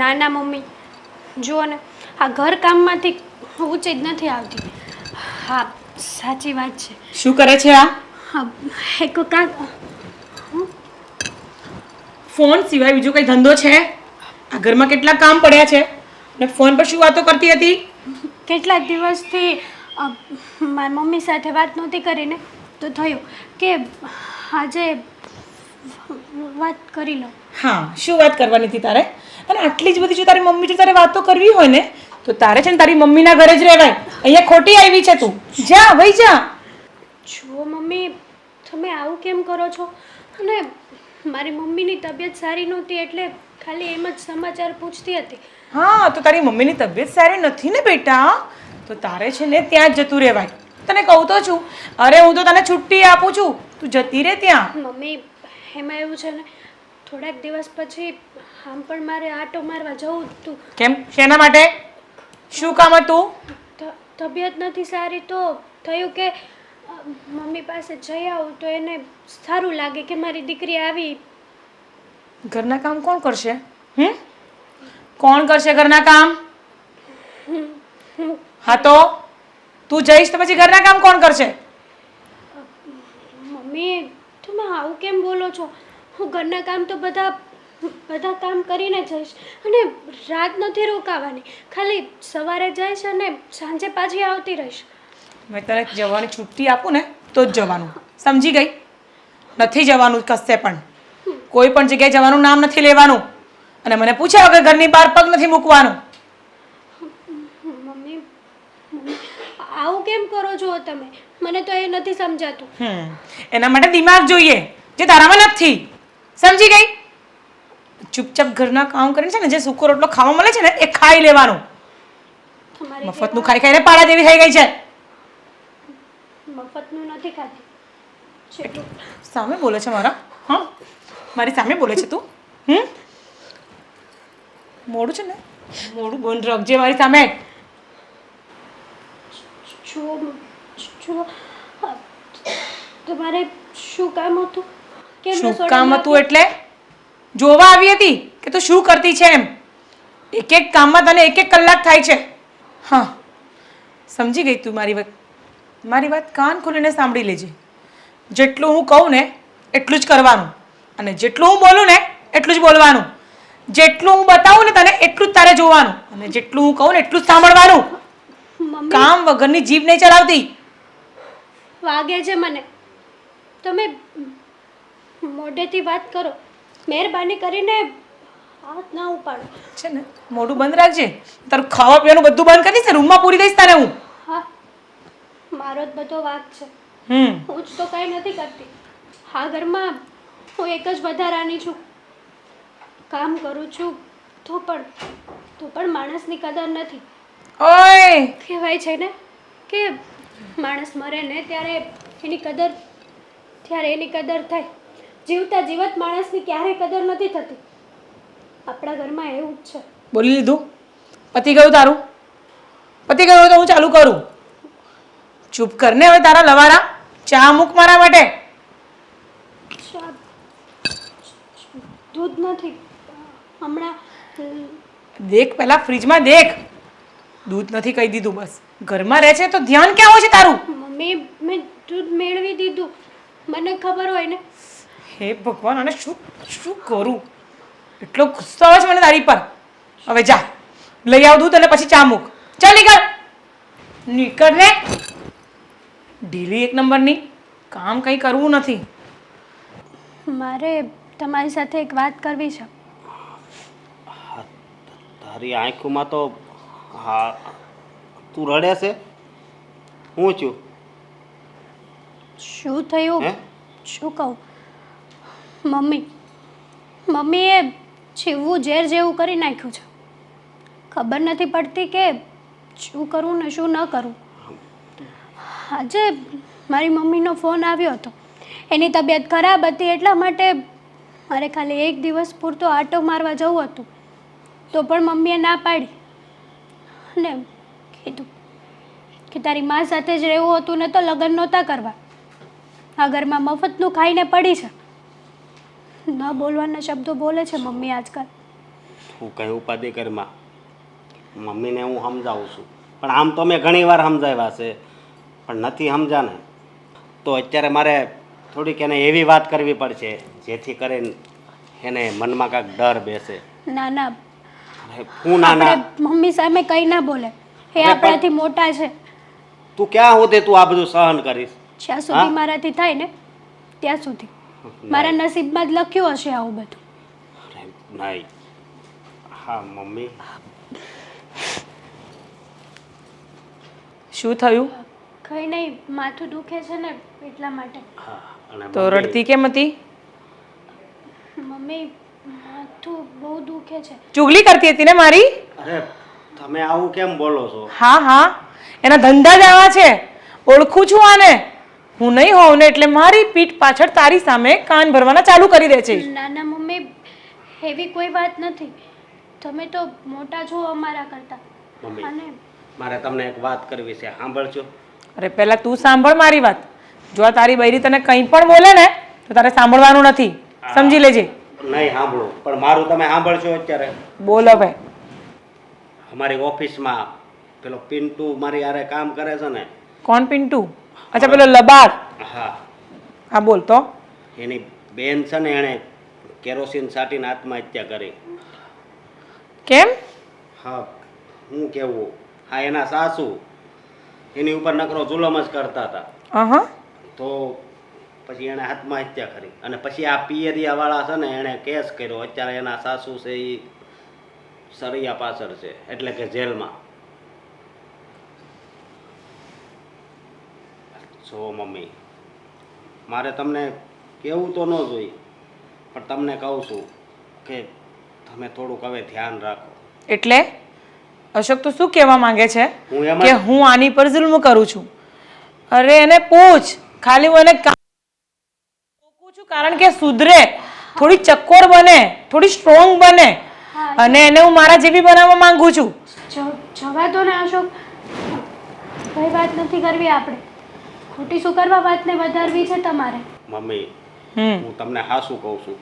ના ના મમ્મી, જુઓ ને, આ ઘર કામમાંથી ઊંચી જ નથી આવતી. હા, સાચી વાત છે. શું કરે છે આ? હા, એક કામ. ફોન સિવાય બીજો કઈ ધંધો છે? આ ઘરમાં કેટલા કામ પડ્યા છે અને ફોન પર શું વાતો કરતી હતી? કેટલાક દિવસથી મારી મમ્મી સાથે વાત નહોતી કરીને, તો થયું કે આજે વાત કરી લઉં. હા, શું વાત કરવાની હતી તારે? અને આટલી જ બધી જો તારી મમ્મી જો તારે વાતો કરવી હોય ને, તો તારે છે ને તારી મમ્મીના ઘરે જ રહેવાય. અહીંયા ખોટી આવી છે તું. જા, વઈ જા. જુઓ મમ્મી, તમે આવું કેમ કરો છો? અને મારી મમ્મીની તબિયત સારી નહોતી એટલે ખાલી એમ જ સમાચાર પૂછતી હતી. હા, તો તારી મમ્મીની તબિયત સારી નથી ને બેટા, તો તારે છે ને ત્યાં જ જતું રહેવાય. તને કહું તો છું, અરે હું તો તને છુટ્ટી આપું છું, તું જતી રહે ત્યાં. મમ્મી, એમાં એવું છે ને, થોડાક દિવસ પછી આમ પણ મારે આટો મારવા જવું હતું. કેમ? શેના માટે? શું કામ હતું? તબિયત નથી સારી તો થયું કે મમ્મી પાસે જઈ આવું તો એને સારું લાગે કે મારી દીકરી આવી. ઘરના કામ કોણ કરશે? કોણ કરશે ઘરના કામ? હા તો તું જઈશ તો પછી ઘરના કામ કોણ કરશે? મમ્મી, તમે આવું કેમ બોલો છો? હું ઘરના કામ તો બધા કામ કરીને જઈશ. અને રાત નથી રોકાવાની, ખાલી સવારે જઈશ અને સાંજે પાછી આવતી રહીશ. મેં તને જવાની છુટ્ટી આપું ને તો જ જવાનું, સમજી ગઈ? નથી જવાનું કશે પણ, કોઈ પણ જગ્યાએ જવાનું નામ નથી લેવાનું. અને મને પૂછ્યા વગર ઘરની બહાર પગ નથી મૂકવાનું. મમ્મી, આવું કેમ કરો છો તમે? મને તો એ નથી સમજાતું. એના માટે દિમાગ જોઈએ, જે તારામાં નથી. સમજી ગઈ? ચૂપચાપ ઘરના કામ કરીને છે ને જે સૂકો રોટલો ખાવા મળે છે ને એ ખાઈ લેવાનું. મફતનું ખાઈ ખાઈને પાડા જેવી થઈ ગઈ છે. મફતનું નથી ખાતી. સામે બોલે છે મારા? હા, મારી સામે બોલે છે તું? મોડું છે ને, મોડું બંધ રાખજે મારી સામે. તમારે શું કામ હતું? શું કામ હતું એટલે? જોવા આવી હતી કે તું શું કરતી છે એમ. એક એક કામમાં તને એક એક કલાક થાય છે. હા, સમજી ગઈ તું મારી વાત કાન ખોલીને સાંભળી લેજે. જેટલું હું કહું ને એટલું જ કરવાનું, અને જેટલું હું બોલું ને એટલું જ બોલવાનું. જેટલું હું બતાવું ને તને એટલું જ તારે જોવાનું, અને જેટલું હું કહું ને એટલું જ સાંભળવાનું. કામ વગરની જીભ નહીં ચલાવતી. વાગે છે મને. તમે મોઢેથી વાત કરો, મહેરબાની કરીને હાથ ના ઉપાડો. છે ને, મોઢું બંધ રાખજે. તારું ખાવા પીવાનું બધું બંધ કરી દઈશ ને, રૂમમાં પૂરી દઈશ તારે હું. હા, મારો જ બધો વાંક છે. હું જ તો કંઈ નથી કરતી. આ ઘરમાં હું એક જ વધારાની છું. કામ કરું છું તો પણ માણસની કદર નથી. ઓય, કહેવાય છે ને કે માણસ મરે ને ત્યારે એની કદર થાય. જીવતા જીવત માણસની ક્યારેય કદર નથી થતી. આપણા ઘરમાં એવું જ છે. બોલી લીધું? પતી ગયું તારું? પતી ગયું તો હું ચાલુ કરું. ચૂપ કરને હવે તારા લવારા. ચા મૂક મારા માટે. દૂધ નથી હમણાં. દેખ, પહેલા ફ્રીજમાં દેખ. દૂધ નથી કહી દીધું બસ. ઘરમાં રહે છે તો ધ્યાન ક્યાં હોય છે તારું? મમ્મી, મેં દૂધ મેળવી દીધું. મને ખબર હોય ને. હે ભગવાન, આને શું શું કરું? એટલો ગુસ્સો આવે છે મને તારી પર. હવે જા, લઈ આવ દૂધ અને પછી ચા મૂક. ચાલ નીકળ. નીકળ ને. ઢીલી એક નંબરની. કામ કંઈ કરવું નથી. મારે તમારી સાથે એક વાત કરવી છે. તારી આંખોમાં તો હા, તું રડે છે? હું છું? શું થયું? શું કહું? મમ્મીએ જીવવું ઝેર જેવું કરી નાખ્યું છે. ખબર નથી પડતી કે શું કરવું ને શું ન કરવું. આજે મારી મમ્મીનો ફોન આવ્યો હતો. એની તબિયત ખરાબ હતી એટલા માટે મારે ખાલી એક દિવસ પૂરતો આંટો મારવા જવું હતું. તો પણ મમ્મીએ ના પાડી અને કીધું કે તારી મા સાથે જ રહેવું હતું ને તો લગ્ન નહોતા કરવા. આ ઘરમાં મફતનું ખાઈને પડી છે. ન બોલવાના શબ્દો બોલે છે મમ્મી આજકાલ. તું કંઈ ઉપાધિ કરમાં. મમ્મીને હું સમજાવું છું, પણ આમ તો મેં ઘણી વાર સમજાવ્યા છે, પણ નથી સમજાને. તો અત્યારે મારે થોડીક એને એવી વાત કરવી પડશે જેથી કરીને એને મનમાં કાંઈક ડર બેસે. ના ના, અરે હું ના ના, આપણે મમ્મી સામે કંઈ ના બોલે. એ અરે પણ- આપણાથી મોટા છે. તું ક્યાં સુધી તું આ બધું સહન કરીશ? જ્યાં સુધી મારાથી થાય ને ત્યાં સુધી. મારા નહીં. નસીબમાં જ લખ્યું હશે આવું બધું. અરે નહીં. હા મમ્મી, શું થયું? કંઈ નહીં, માથું દુખે છે ને એટલા માટે. હા. અને તો મમ્મી, રડતી કેમ હતી? મમ્મી, માથું બહુ દુખે છે. ચુગલી કરતી હતી ને મારી? અરે તમે આવું કેમ બોલો છો? હા હા, એના ધંધા જ આવા છે. ઓળખું છું આને. હું નહીં હોઉં ને એટલે મારી પીઠ પાછળ તારી સામે કાન ભરવાના ચાલુ કરી દે છે. ના ના મમ્મી, એવી કોઈ વાત નથી. તમે તો મોટા છો અમારા કરતા. મમ્મી, અને મારે તમને એક વાત કરવી છે, સાંભળજો. અરે પહેલા તું સાંભળ મારી વાત. જો આ તારી બૈરી તને કંઈ પણ બોલે ને તો તારે સાંભળવાનું નથી. સમજી લેજે. નહીં સાંભળો, પણ મારું તમે સાંભળશો અત્યારે. બોલ હવે. અમારી ઓફિસમાં પેલો પિન્ટુ મારી હારે કામ કરે છે ને. કોણ પિન્ટુ? અચ્છા પેલો લબાડ. હા, હા બોલ તો. એની બેન છે ને, એણે કેરોસીન છાંટીને આત્મહત્યા કરી. કેમ? હા, હું કેવું, હા એના સાસુ એની ઉપર નકરો જુલમ જ કરતા હતા. હા. તો પછી એણે આત્મહત્યા કરી, અને પછી આ પિયરિયાવાળા છે ને એણે કેસ કર્યો. અત્યારે એના સાસુ છે એ સરિયા પાછળ છે, એટલે કે જેલમાં. જો મમ્મી, મારે તમને કહેવું તો ન જોઈએ, પણ તમને કહું છું કે તમે થોડુંક હવે ધ્યાન રાખો. એટલે અશોક તો શું કહેવા માંગે છે હું એમ કે જ- હું આની પર જુલ્મ કરું છું? અરે એને પૂછ. ખાલી હું એને રોકું છું કારણ કે સુધરે, થોડી ચક્કોર બને, થોડી સ્ટ્રોંગ બને, હા, અને એને હું મારા જેવી બનાવવા માંગુ છું. જવા દો ને અશોક. કઈ વાત નથી કરવી આપણે. ખોટી શું કરવા વાતને વધારવી છે તમારે? મમ્મી, હમ હું તમને હાસું કહું છું.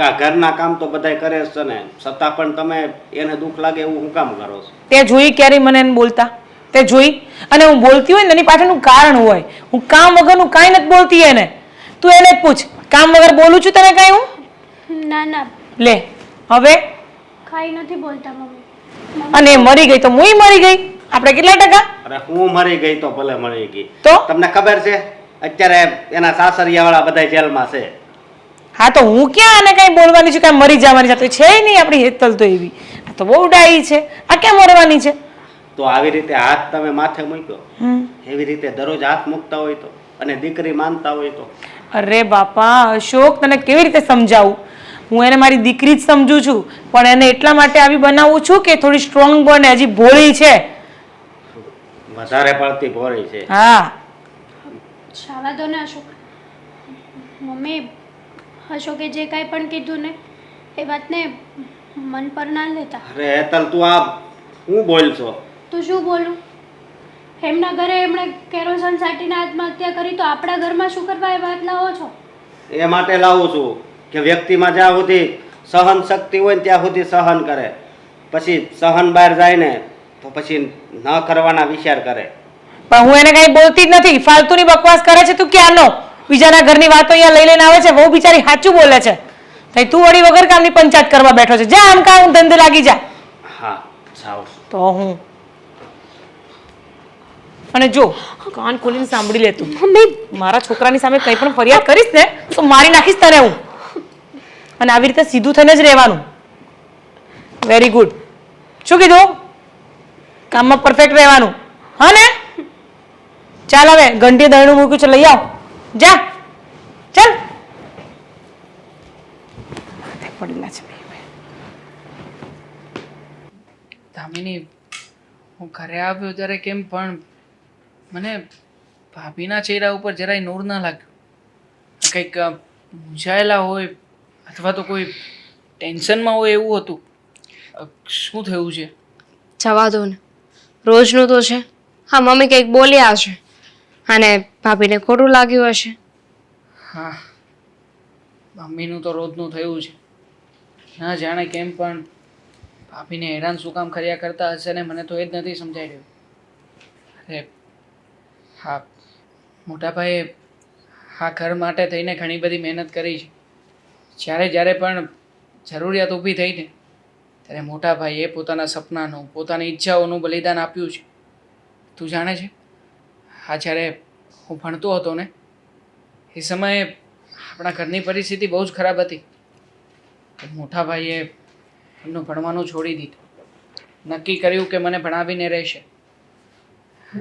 આ ઘરના કામ તો બધાય કરે જ છે ને, છતાં પણ તમે એને દુઃખ લાગે એવું હું કામ કરો છો? તે જોઈ ક્યારે મને એને બોલતા? તે જોઈ? અને હું બોલતી હોય ને એની પાછળનું કારણ હોય. હું કામ વગરનું કાંઈ નથી બોલતી એને. તું એને જ પૂછ, કામ વગર બોલું છું તને કાંઈ હું? ના ના, લે હવે. કાંઈ નથી બોલતા મમ્મી. અને એ મરી ગઈ તો મુંય મરી ગઈ. આપણે કેટલા ટકા? અરે હું મરી ગઈ તો ભલે મરી ગઈ. તો? તમને ખબર છે અત્યારે એના સાસરિયાવાળા બધા જેલમાં છે. હા તો હું ક્યાં આને કઈ બોલવાની છું, કાંઈ મરી જવાની છે? તો છે નહીં આપણી હેતલ તો એવી. આ તો બહુ ડાઈ છે. આ ક્યાં મરવાની છે? તો આવી રીતે હાથ તમે માથે મૂક્યો, હમ એવી રીતે દરરોજ હાથ મૂકતા હોય તો, અને દીકરી માનતા હોય તો. અરે બાપા અશોક, તને કેવી રીતે સમજાવું? હું એને મારી દીકરી જ સમજુ છું, પણ એને એટલા માટે આવી બનાવું છું કે થોડી સ્ટ્રોંગ બને. હજી ભોળી છે. વધારે પડતી ભોળી છે. હા જવા દો ને અશોક. મમ્મી, અશોકે જે કાંઈ પણ કીધું ને એ વાતને મન પર ના લેતા. અરે હેતલ, તું આ હું બોલશો? તું શું બોલું? એમના ઘરે એમણે કેરોસીન છાંટીને આત્મહત્યા કરી, તો આપણા ઘરમાં શું કરવા એ વાત લાવો છો? એ માટે લાવું છું કે વ્યક્તિમાં જ્યાં સુધી સહન શક્તિ હોય ને ત્યાં સુધી સહન કરે, પછી સહન બહાર જાય ને તો પછી ન કરવાના વિચાર કરે. પણ હું એને કઈ બોલતી જ નથી. ફાલતુની બકવાસ કરે છે તું ક્યાંનો. બીજાના ઘરની વાતો અહીંયા લઈ લઈને આવે છે. બહુ બિચારી સાચું બોલે છે. તઈ તું વળી વગર કામની પંચાયત કરવા બેઠો છે. જા આમ કામ ધંધે લાગી જા. હા જાઓ. તો હું અને જો કાન ખોલીને સાંભળી લે તું. મમ્મી, મારા છોકરાની સામે કંઈ પણ ફરિયાદ કરીશ ને તો મારી નાખીશ તને હું. અને આવી રીતે સીધું થઈને જ રહેવાનું. Very good. શું કીધું? કામમાં પરફેક્ટ રહેવાનું. હા ને? ચાલ હવે ઘંટી દહીણું મૂક્યું છે, લઈ આવ. જા ચાલ. પડેલા છે દામિની, હું ઘરે આવ્યો ત્યારે કેમ પણ મને ભાભીના ચહેરા ઉપર જરાય નૂર ના લાગ્યું. કંઈક મૂંઝાયેલા હોય અથવા તો કોઈ ટેન્શનમાં હોય એવું હતું. શું થયું છે? જવા દો ને, રોજનું તો છે. હા, મમ્મી કંઈક બોલ્યા હશે અને ભાભીને ખોટું લાગ્યું હશે. હા, મમ્મીનું તો રોજનું થયું છે. ના જાણે કેમ પણ ભાભીને હેરાન શું કામ કર્યા કરતા હશે ને મને તો એ જ નથી સમજાઈ રહ્યું. અરે હા, મોટાભાઈએ આ ઘર માટે થઈને ઘણી બધી મહેનત કરી છે. જ્યારે પણ જરૂરિયાત ઊભી થઈ ને ત્યારે મોટાભાઈએ પોતાના સપનાનું, પોતાની ઈચ્છાઓનું બલિદાન આપ્યું છે. તું જાણે છે, હા, જ્યારે હું ભણતો હતો ને એ સમયે આપણા ઘરની પરિસ્થિતિ બહુ જ ખરાબ હતી. મોટાભાઈએ એમનું ભણવાનું છોડી દીધું. નક્કી કર્યું કે મને ભણાવીને રહેશે.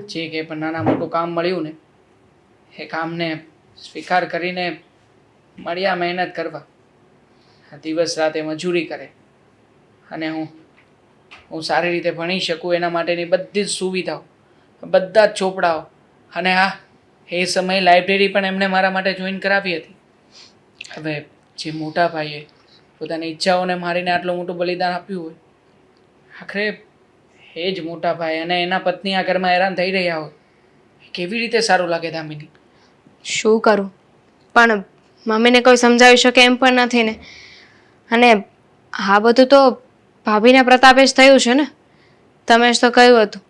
જે કંઈ પણ નાના મોટું કામ મળ્યું ને એ કામને સ્વીકાર કરીને મળ્યા મહેનત કરવા. દિવસ રાતે મજૂરી કરે અને હું સારી રીતે ભણી શકું એના માટેની બધી જ સુવિધાઓ, બધા જ ચોપડાઓ અને હા, એ સમયે લાઇબ્રેરી પણ એમણે મારા માટે જોઈન કરાવી હતી. હવે જે મોટા ભાઈએ પોતાની ઈચ્છાઓને મારીને આટલું મોટું બલિદાન આપ્યું હોય, આખરે એ જ મોટા ભાઈ અને એના પત્ની આ ઘરમાં હેરાન થઈ રહ્યા હોય, કેવી રીતે સારું લાગે દામિની? શું કરું? પણ મમ્મીને કોઈ સમજાવી શકે એમ પણ નથી ને. અને આ બધું તો ભાભીના પ્રતાપે જ થયું છે ને. તમે જ તો કહ્યું હતું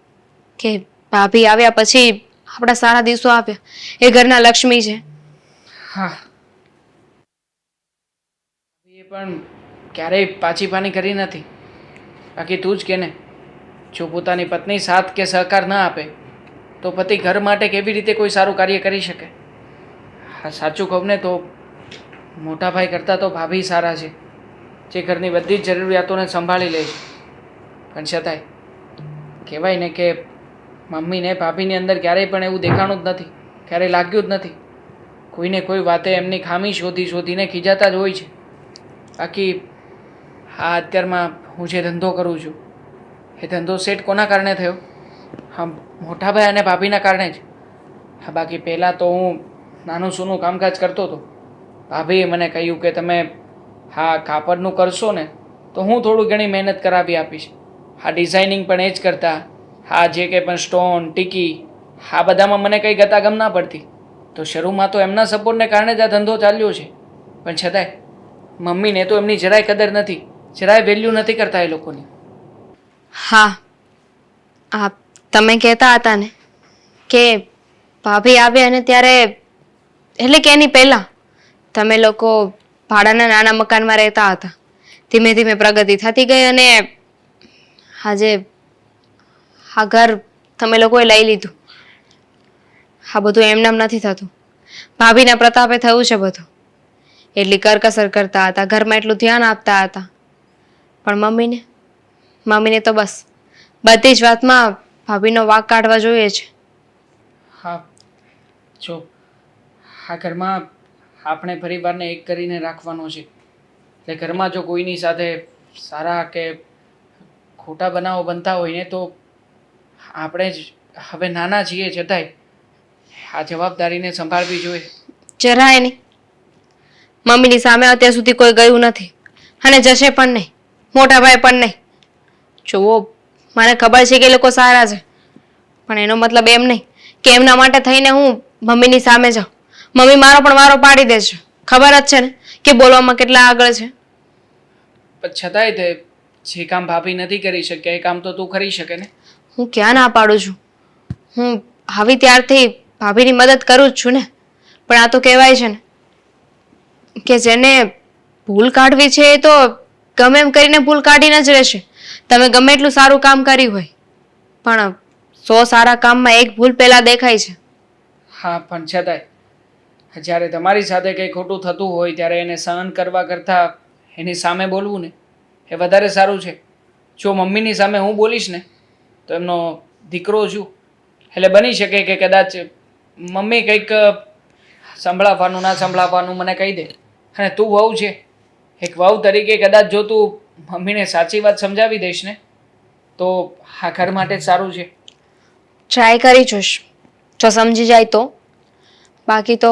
કે ભાભી આવ્યા પછી આપણા સારા દિવસો આવ્યા. એ ઘરના લક્ષ્મી છે. હા, એ પણ ક્યારેય પાછી પાની કરી નથી. બાકી તું જ કે ને, જો પોતાની પત્ની સાથ કે સહકાર ન આપે તો પતિ ઘર માટે કેવી રીતે કોઈ સારું કાર્ય કરી શકે? હા, સાચું કહું ને તો મોટા ભાઈ કરતાં તો ભાભી સારા છે, જે ઘરની બધી જ જરૂરિયાતોને સંભાળી લે છે. પણ છતાંય કહેવાય ને કે મમ્મીને ભાભીની અંદર ક્યારેય પણ એવું દેખાણું જ નથી, ક્યારેય લાગ્યું જ નથી. કોઈને કોઈ વાતે એમની ખામી શોધીને ખીજાતા જ હોય છે. બાકી હા, અત્યારમાં હું જે ધંધો કરું છું એ ધંધો સેટ કોના કારણે થયો? હા, મોટાભાઈ અને ભાભીના કારણે જ. હા, બાકી પહેલાં તો હું નાનું સૂનું કામકાજ કરતો હતો. ભાભીએ મને કહ્યું કે તમે હા કાપડનું કરશો ને તો હું થોડું ઘણી મહેનત કરાવી આપીશ. હા, ડિઝાઇનિંગ પણ એ જ કરતા. હા, જે કંઈ પણ સ્ટોન, ટીકી, આ બધામાં મને કંઈ ગતાગમ ના પડતી. તો શરૂમાં તો એમના સપોર્ટને કારણે જ આ ધંધો ચાલ્યો છે. પણ છતાંય મમ્મીને તો એમની જરાય કદર નથી, જરાય વેલ્યુ નથી કરતા એ લોકોની. હા, આ તમે કહેતા હતા ને કે ભાભી આવ્યા અને ત્યારે, એટલે કે એની પહેલા તમે લોકો ભાડાના નાના મકાનમાં રહેતા હતા. ધીમે ધીમે પ્રગતિ થતી ગઈ અને આજે આ ઘર તમે લોકોએ લઈ લીધું. આ બધું એમનામ નથી થતું. ભાભીના પ્રતાપે થયું છે બધું. એટલી કરકસર કરતા હતા, ઘરમાં એટલું ધ્યાન આપતા હતા. પણ મમ્મીને તો બસ બધી જ વાતમાં ભાભીનો વાંક કાઢવા જોઈએ છે. હા, જો આ ઘરમાં આપણે પરિવારને એક કરીને રાખવાનો છે. એટલે ઘરમાં જો કોઈની સાથે સારા કે ખોટા બનાવો બનતા હોય ને તો આપણે જ હવે નાના છીએ છતાંય આ જવાબદારીને સંભાળવી જોઈએ. જરાય નહીં. મમ્મીની સામે અત્યાર સુધી કોઈ ગયું નથી અને જશે પણ નહીં. મોટા ભાઈ પણ નહીં. જુઓ, મને ખબર છે કે એ લોકો સારા છે, પણ એનો મતલબ એમ નહીં કે એમના માટે થઈને હું મમ્મીની સામે જાઉં. મમ્મી મારો પણ વારો પાડી દે છે. ખબર જ છે ને કે બોલવામાં કેટલા આગળ છે. પણ છતાંય તે જે કામ ભાભી નથી કરી શક્યા એ કામ તો તું કરી શકે ને. હું ક્યાં ના પાડું છું. હું આવી ત્યારથી ભાભીની મદદ કરું જ છું ને. પણ આ તો કહેવાય છે ને કે જેને ભૂલ કાઢવી છે એ તો ગમે એમ કરીને ભૂલ કાઢીને જ રહેશે. તમે ગમે એટલું સારું કામ કર્યું હોય પણ 100 સારા કામમાં એક ભૂલ પહેલા દેખાય છે. હા, પણ છતાંય જ્યારે તમારી સાથે કંઈ ખોટું થતું હોય ત્યારે એને સહન કરવા કરતાં એની સામે બોલવું ને એ વધારે સારું છે. જો મમ્મીની સામે હું બોલીશ ને તો એમનો દીકરો છું એટલે બની શકે કે કદાચ મમ્મી કંઈક સંભળાવવાનું ના સંભળાવવાનું મને કહી દે. અને તું વહુ છે, એક વહુ તરીકે કદાચ જો તું મમ્મીને સાચી વાત સમજાવી દઈશ ને તો આ ઘર માટે જ સારું છે. ટ્રાય કરી જોઈશ, જો સમજી જાય તો. બાકી તો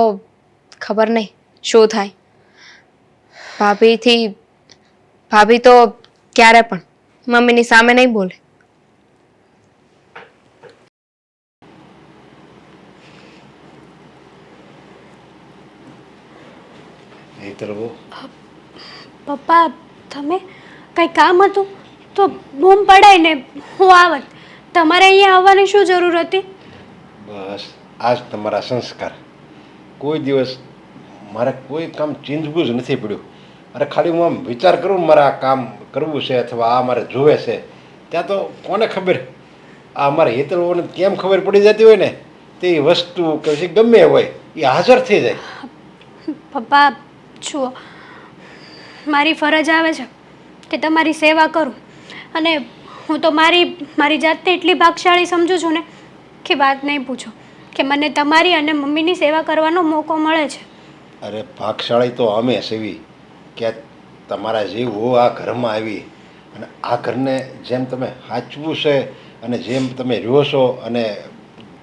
ખબર નહીં શું થાય. ભાભી તો ક્યારે પણ મમ્મીની સામે નહીં બોલે. પપ્પા, તમે કંઈ કામ હતું તો બૂમ પડાય ને હું આવત. તમારે અહીંયા આવવાની શું જરૂર હતી? બસ આ જ તમારા સંસ્કાર. કોઈ દિવસ મારે કોઈ કામ ચીંધવું જ નથી પડ્યું. અરે ખાલી હું આમ વિચાર કરું મારે આ કામ કરવું છે અથવા આ મારે જોવે છે, ત્યાં તો કોને ખબર આ મારે હેતરોને કેમ ખબર પડી જતી હોય ને તે વસ્તુ કે પછી ગમે હોય એ હાજર થઈ જાય. પપ્પા જુઓ, મારી ફરજ આવે છે કે તમારી સેવા કરું, અને હું તો મારી જાતને એટલી ભાગશાળી સમજું છું ને કે વાત નહીં પૂછો, કે મને તમારી અને મમ્મીની સેવા કરવાનો મોકો મળે છે. અરે ભાગશાળી તો અમે સેવી કે તમારા જેવું આ ઘરમાં આવી અને આ ઘરને જેમ તમે સાચવું છે અને જેમ તમે રહ્યો છો અને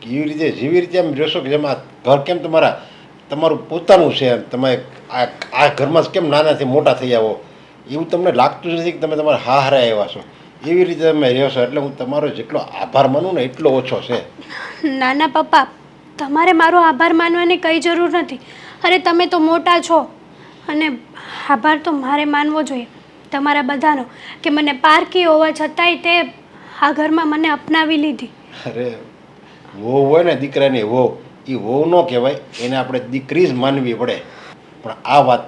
જેવી રીતે એમ રહ્યો છો કે જેમ આ ઘર કેમ તમારું પોતાનું છે, એમ તમે આ ઘરમાં જ કેમ નાનાથી મોટા થઈ આવો એવું તમને લાગતું જ નથી કે તમે તમારા હારા આવ્યા છો. એવી રીતે તમે રહ્યો છો એટલે હું તમારો જેટલો આભાર માનું ને એટલો ઓછો છે. નાના પપ્પા, તમારે મારો આભાર માનવાની કંઈ જરૂર નથી. અરે તમે તો મોટા છો, અને આભાર તો મારે માનવો જોઈએ તમારા બધાનો, કે મને પારકી હોવા છતાંય તે આ ઘરમાં મને અપનાવી લીધી. અરે વહુ હોય ને દીકરાની વહુ, એ વહુ ન કહેવાય, એને આપણે દીકરી જ માનવી પડે. પણ આ વાત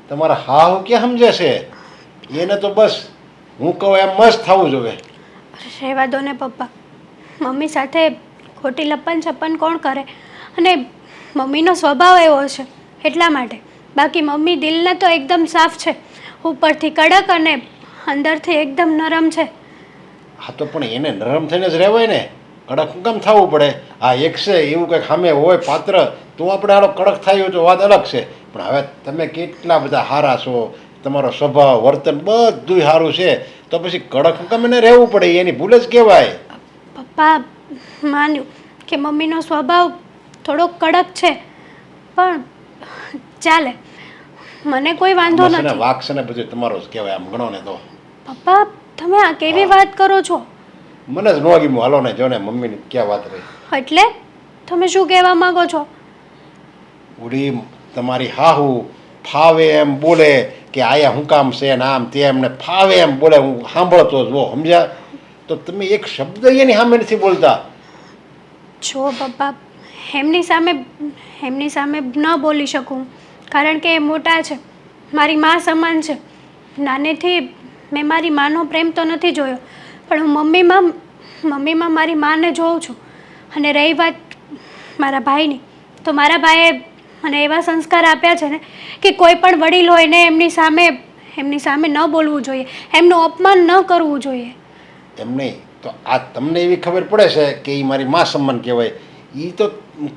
તમારા હાહુ ક્યાં સમજે છે? એને તો બસ હું કહું એમ મસ્ત થવું જોઈએ. રહેવા દો ને પપ્પા, મમ્મી સાથે ખોટી લપન છપ્પન કોણ કરે? અને મમ્મીનો સ્વભાવ એવો છે એટલા માટે. બાકી મમ્મી દિલને તો એકદમ સાફ છે, ઉપરથી કડક અને અંદરથી એકદમ નરમ છે. હા તો પણ એને નરમ થઈને જ રહેવાય ને, કડક શું કામ થવું પડે? આ એક છે એવું કંઈક સામે હોય પાત્ર તો આપણે આનો કડક થાય હોય તો વાત અલગ છે. પણ હવે તમે કેટલા બધા સારા છો, તમારો સ્વભાવ વર્તન બધું સારું છે, તો પછી કડક શું કામ એને રહેવું પડે? એની ભૂલ જ કહેવાય. પપ્પા, માન્યું કે મમ્મીનો સ્વભાવ થોડોક કડક છે, પણ ચાલે, મને કોઈ વાંધો નથી. વાક છે ને બધું તમારો જ કહેવાય આમ ગણો ને તો. પપ્પા, તમે આ કેવી વાત કરો છો? મને જ ન ગમ્યું. હાલો ને જો ને મમ્મીની ક્યાં વાત રહી. એટલે તમે શું કહેવા માંગો છો? ઉડી તમારી હાહુ ફાવે એમ બોલે કે આયા હું કામ છે ને આમ તેમ ને ફાવે એમ બોલે, હું સાંભળતો જ હો, સમજ્યા? તો તમે એક શબ્દ એની સામે નથી બોલતા. જો પપ્પા, એમની સામે ન બોલી શકું, કારણ કે એ મોટા છે, મારી મા સમાન છે. નાનેથી મેં મારી માનો પ્રેમ તો નથી જોયો, પણ હું મમ્મીમાં મારી માને જોઉં છું. અને રહી વાત મારા ભાઈની, તો મારા ભાઈએ મને એવા સંસ્કાર આપ્યા છે ને કે કોઈ પણ વડીલ હોય ને એમની સામે ન બોલવું જોઈએ, એમનું અપમાન ન કરવું જોઈએ. એમ નહીં તો આ તમને એવી ખબર પડે છે કે એ મારી મા સમાન કહેવાય, એ તો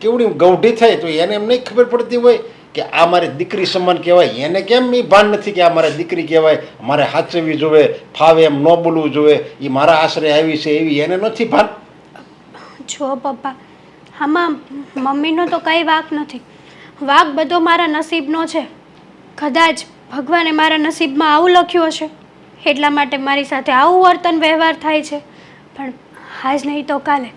કેવડી ગૌઢી થાય તો એને એમ નહીં ખબર પડતી હોય કે આ મારી દીકરી સમાન કહેવાય? એને કેમ એ ભાન નથી કે આ મારી દીકરી કહેવાય, મારે સાચવવી જોઈએ, ફાવે એમ ન બોલવું જોઈએ, એ મારા આશરે આવી છે એવી એને નથી ભાન? જો પપ્પા, આમાં મમ્મીનો તો કંઈ વાંક નથી. વાંક બધો મારા નસીબનો છે. કદાચ ભગવાને મારા નસીબમાં આવું લખ્યું હશે એટલા માટે મારી સાથે આવું વર્તન વ્યવહાર થાય છે. પણ આજ નહીં તો કાલે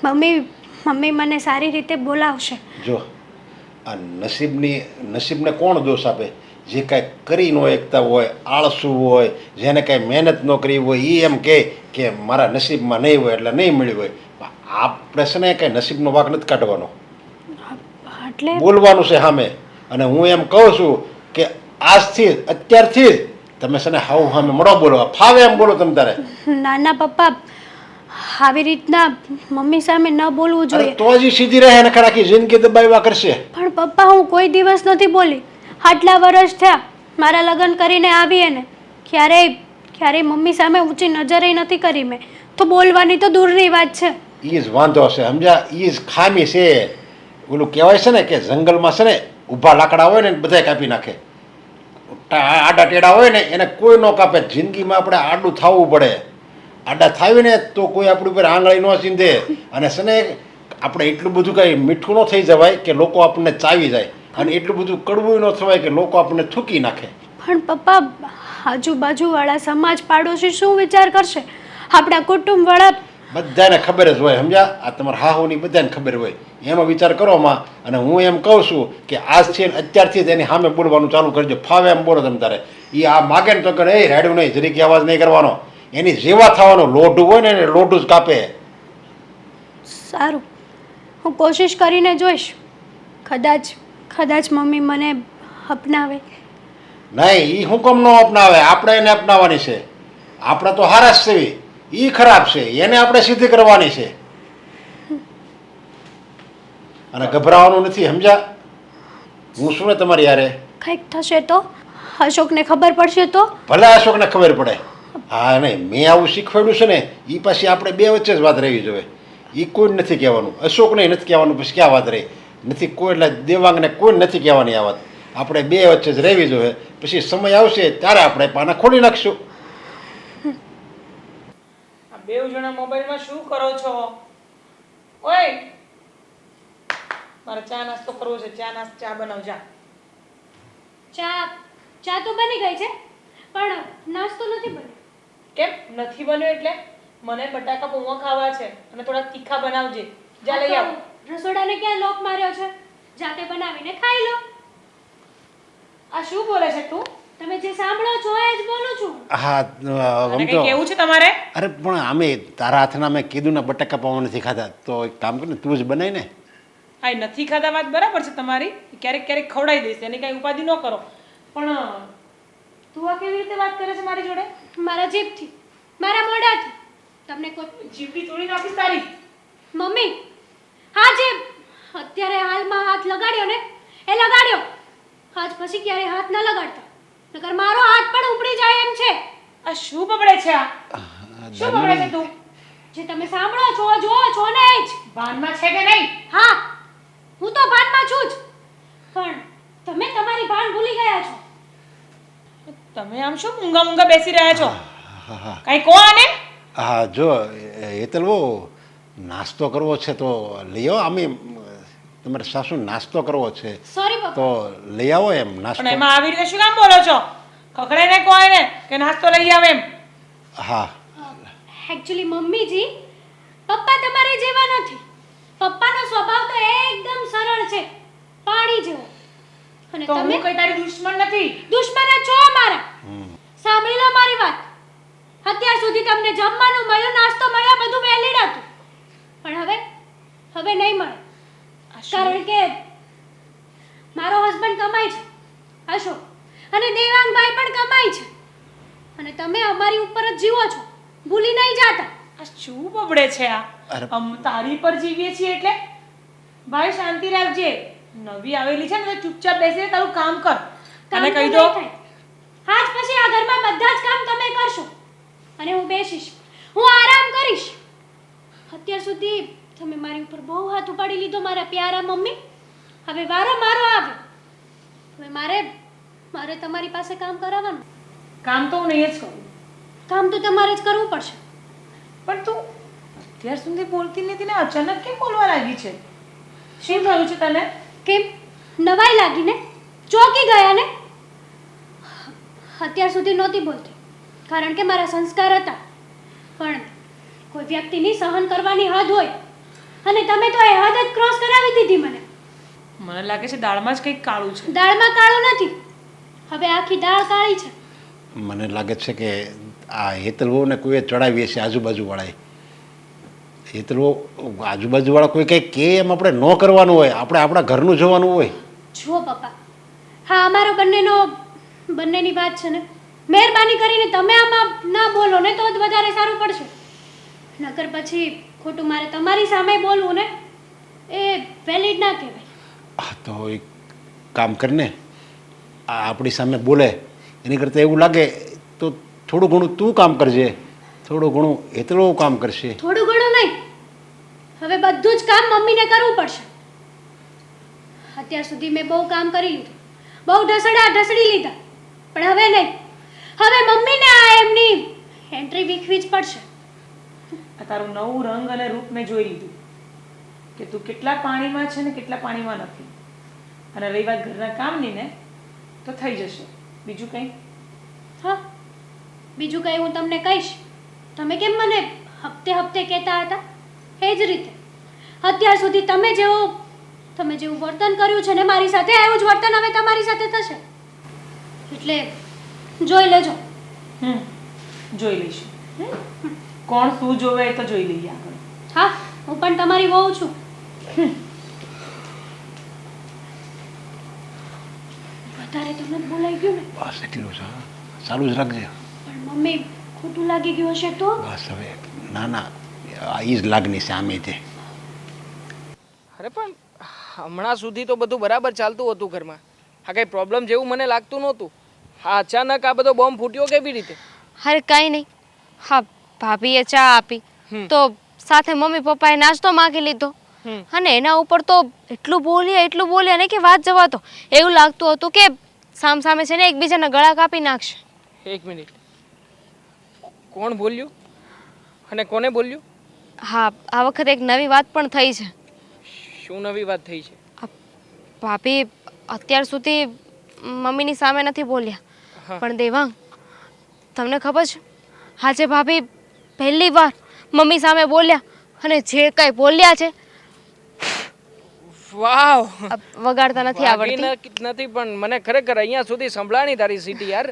મમ્મી મને સારી રીતે બોલાવશે. જો આ નસીબને કોણ દોષ આપે? જે કાંઈ કરી ન એકતા હોય, આળસુ હોય, જેને કાંઈ મહેનત ન કરી હોય, એ એમ કહે કે મારા નસીબમાં નહીં હોય એટલે નહીં મળ્યું હોય. આપણે છે ને કાંઈ નસીબનો વાંક નથી કાઢવાનો, એટલે બોલવાનું છે સામે. અને હું એમ કહું છું કે આજથી અત્યારથી જ તમે છે ને હાવ સામે મળો, બોલો, ફાવે એમ બોલો તમે તારે. નાના પપ્પા, આવી રીતના મમ્મી સામે ન બોલવું જોઈએ. તો જ સીધી રહે ને આખી જિંદગી દબાવ્યા કરશે. પણ પપ્પા, હું કોઈ દિવસ નથી બોલી. આટલા વર્ષ થયા મારા લગ્ન કરીને આવીએ ને, ક્યારેય મમ્મી સામે ઊંચી નજરે નથી કરી મેં. તો બોલવાની તો દૂરની વાત છે. એ જ વાંધો છે, સમજ્યા? એ જ ખામી છે. ઓલું કહેવાય છે ને કે જંગલમાં છે ને ઊભા લાકડા હોય ને બધાય કાપી નાખે, આડા ટેડા હોય ને એને કોઈ ન કાપે. જિંદગીમાં આપણે આડું થવું પડે. આડા થાવી ને તો કોઈ આપણી ઉપર આંગળી ન ચીંધે. અને છે ને આપણે એટલું બધું કાંઈ મીઠું ન થઈ જવાય કે લોકો આપણને ચાવી જાય, અને એટલું બધું કડવું ન થવાય કે લોકો આપણને થૂકી નાખે. પણ પપ્પા, આજુબાજુવાળા સમાજ પાડોશી શું વિચાર કરશે? આપણા કુટુંબવાળા બધાને ખબર જ હોય, સમજ્યા? આ તમારા હાહુની બધાને ખબર હોય, એનો વિચાર કરો માં. અને હું એમ કહું છું કે આજથી અત્યારથી જ એની સામે બોલવાનું ચાલુ કરજો, ફાવે એમ બોલો તમે તારે. એ આ માગે ને તો કે એ રાડ્યું નહીં, જરીક અવાજ નહીં કરવાનો. એની જેવા થવાનું લોઢું હોય ને એને લોઢું જ કાપે. સારું, હું કોશિશ કરીને જોઈશ. કદાચ મમ્મી મને અપનાવે. નહીં, એ હું કેમ ન અપનાવે? આપણે એને અપનાવવાની છે. આપણે તો હારા જ સેવી, એ ખરાબ છે, એને આપણે સીધી કરવાની છે. અને ગભરાવાનું નથી, સમજ્યા? હું શું ને તમારી યારે કંઈક થશે તો અશોકને ખબર પડશે તો? ભલે અશોકને ખબર પડે. હા નહીં, મેં આવું શીખવાડ્યું છે ને, એ પછી આપણે બે વચ્ચે જ વાત રહેવી જોઈએ. એ કોઈ નથી કહેવાનું, અશોકને નથી કહેવાનું, પછી ક્યાં વાત રહી નથી કોઈ, એટલે દેવાંગને કોઈ નથી કહેવાની આ વાત. આપણે બે વચ્ચે જ રહેવી જોઈએ. પછી સમય આવશે ત્યારે આપણે પાના ખોલી નાખશું. આ બેવ જણા મોબાઈલમાં શું કરો છો? ઓય, મારે ચા નાસ્તો કરવો છે. ચા બનાવ જા. ચા તો બની ગઈ છે, પણ નાસ્તો નથી બન્યો. કેમ નથી બન્યો? એટલે મને બટાકા પૌવા ખાવા છે અને થોડા તીખા બનાવજે. જા લઈ આવ. રસોડાને ક્યાં લોક માર્યો છે? જાતે બનાવીને ખાઈ લો. આ શું બોલે છે તું? તમે જે સાંભળો છો એ જ બોલું છું. હા, અને આમ કઈ તો કેવું છે તમારે? અરે પણ આમે તારા હાથના મેં કીધું ને બટાકા પાવા નથી ખાતા, તો એક કામ કર ને, તું જ બનાય ને. આ નથી ખાધા વાત બરાબર છે તમારી. ક્યારેક ક્યારેક ખવડાવી દઈશ, એની કઈ ઉપાધિ ન કરો. પણ તું આ કેવી રીતે વાત કરે છે મારી જોડે? મારા જીભથી, મારા મોઢાથી. તમને કોઈ જીભડી તોડી નાખીશ તારી. મમ્મી, હા જે અત્યારે હાલમાં હાથ લગાડ્યો ને એ લગાડ્યો. આજ પછી ક્યારે હાથ ન લગાડતા, નકર મારો હાથ પણ ઉપડી જાય એમ છે. આ શું બબડે છે? આ શું બબડે છે તું? જે તમે સાંભળો છો, જોવો છો ને એ જ. ભાનમાં છે કે નહીં? હા, હું તો ભાનમાં છું જ, પણ તમે તમારી ભાન ભૂલી ગયા છો. તમે આમ શું મૂંગા બેસી રહ્યા છો? હા હા કઈ કહો આને. હા, જો હેતલવો નાસ્તો કરવો છે તો લઈ આવો. આમે તમારે સાસુ નાસ્તો કરવો છે સોરી પપ્પા. તો લઈ આવો એમ નાસ્તો. પણ એમાં આવી રીતે શું કામ બોલો છો? ખખડાઈને કહો એને કે નાસ્તો લઈ આવે એમ. હા, એકચ્યુઅલી મમ્મીજી, પપ્પા તમારી જેવા નથી. પપ્પાનો સ્વભાવ તો એકદમ સરળ છે, પાણી જેવો. અને તો હું તમે કઈ તારી દુશ્મન નથી. દુશ્મન જ છો મારા. સાંભળી લો મારી વાત. અત્યાર સુધી તમને જમવાનું મળ્યું, નાસ્તો મળ્યો, બધું વેલીડ હતું. પણ હવે નહીં મળે. કારણ કે મારો હસબન્ડ કમાય છે, અશોક, અને દેવાંગભાઈ પણ કમાય છે, અને તમે અમારી ઉપર જ જીવો છો, ભૂલી નહીં જાતા. આ શું બબડે છે આ? અરે. તારી પર જીવીએ છીએ એટલે? ભાઈ શાંતિ રાખજે. નવી આવેલી છે ને તો ચૂપચાપ બેસીને તારું કામ કર. કામ અને તો કહી નહીં દો થાય. આજ પછી આ ઘરમાં બધા જ કામ તમે કરશો અને હું બેસીશ, હું આરામ કરીશ. અત્યાર સુધી તમે મારી ઉપર બહુ હાથ ઉપાડી લીધો મારા પ્યારા મમ્મી. હવે વારો મારો આવે. હવે મારે તમારી પાસે કામ કરાવવાનું. કામ તો હું નહીં જ કરું. કામ તો તમારે જ કરવું પડશે. પણ તું અત્યાર સુધી બોલતી નથી ને અચાનક કેમ બોલવા લાગી છે? શું થયું છે તને? કેમ નવાઈ લાગીને? ચોકી ગયા ને? અત્યાર સુધી નહોતી બોલતી, કારણ કે મારા સંસ્કાર હતા. પણ કોઈ વ્યક્તિની સહન કરવાની હદ હોય, અને તમે તો એ હદ જ ક્રોસ કરાવી દીધી મને. મને લાગે છે દાળમાં જ કંઈક કાળું છે. દાળમાં કાળું નથી, હવે આખી દાળ કાળી છે. મને લાગે છે કે આ હેતલવોને કોઈએ ચડાવીએ છે આજુબાજુવાળાએ. હેતલવો આજુબાજુવાળા કોઈ કંઈ કે એમ આપણે ન કરવાનું હોય, આપણે આપણા ઘરનું જોવાનું હોય. જુઓ પપ્પા, હા અમારો બંનેની વાત છે ને, મહેરબાની કરીને તમે આમાં ના બોલો ને તો જ વધારે સારું પડશે. નકર પછી ખોટું મારે તમારી સામે બોલવું ને એ વેલિડ ના કહેવાય. હા, તો એક કામ કરીને આ આપણી સામે બોલે એની કરતાં એવું લાગે તો થોડું ઘણું તું કામ કરજે, થોડું ઘણું હેતલવો કામ કરશે. થોડું ઘણું નહીં, હવે બધું જ કામ મમ્મીને કરવું પડશે. અત્યાર સુધી મેં બહુ કામ કરી લીધું, બહુ ઢસડી લીધા, પણ હવે નહીં. હવે મમ્મીને આ એમની એન્ટ્રી વીખવી જ પડશે. આ તારું નવું રંગ અને રૂપ મેં જોઈ લીધું કે તું કેટલા પાણીમાં છે ને કેટલા પાણીમાં નથી. અને રહી વાત ઘરના કામની ને, તો થઈ જશે. બીજું કંઈ? હા, બીજું કંઈ હું તમને કહીશ. તમે કેમ મને હપ્તે હપ્તે કહેતા હતા એ જ રીતે અત્યાર સુધી તમે જેવું વર્તન કર્યું છે ને મારી સાથે, એવું જ વર્તન હવે તમારી સાથે થશે. એટલે જોઈ લેજો. જોઈ લઈશું. કોણ શું જોવે એ તો જોઈ લઈએ આગળ. હા, હું પણ તમારી વહુ છું. વધારે તો નથી બોલાઈ ગયું ને? બસ એટલું છે હા. સારું જ રાખજે. પણ મમ્મી ખોટું લાગી ગયું હશે તો? બસ હવે ના ના આ ઈ જ લાગણી છે આમે તે. અરે પણ હમણાં સુધી તો બધું બરાબર ચાલતું હતું ઘરમાં. હા કંઈ પ્રોબ્લેમ જેવું મને લાગતું નહોતું. હા અચાનક આ બધો બોમ્બ ફૂટ્યો કેવી રીતે? અરે કંઈ નહીં. હા, ભાભીએ ચા આપી તો સાથે મમ્મી પપ્પાએ નાસ્તો માગી લીધો અને એના ઉપર તો એટલું બોલ્યા ને કે વાત જવા દો. એવું લાગતું હતું કે સામે છે ને એકબીજાના ગળા કાપી નાખશે. એક મિનિટ, કોણ બોલ્યું અને કોને બોલ્યું? હા, આ વખતે એક નવી વાત પણ થઈ છે. શું નવી વાત થઈ છે? ભાભી અત્યાર સુધી મમ્મીની સામે નથી બોલ્યા, પણ દેવાંગ તમને ખબર છે આજે ભાભી પહેલી વાર મમ્મી સામે બોલ્યા અને જે કાંઈ બોલ્યા છે વાવ, વગાડતા નથી આવડતી. નથી પણ મને ખરેખર અહીંયા સુધી સંભળાણી તારી સીટી યાર.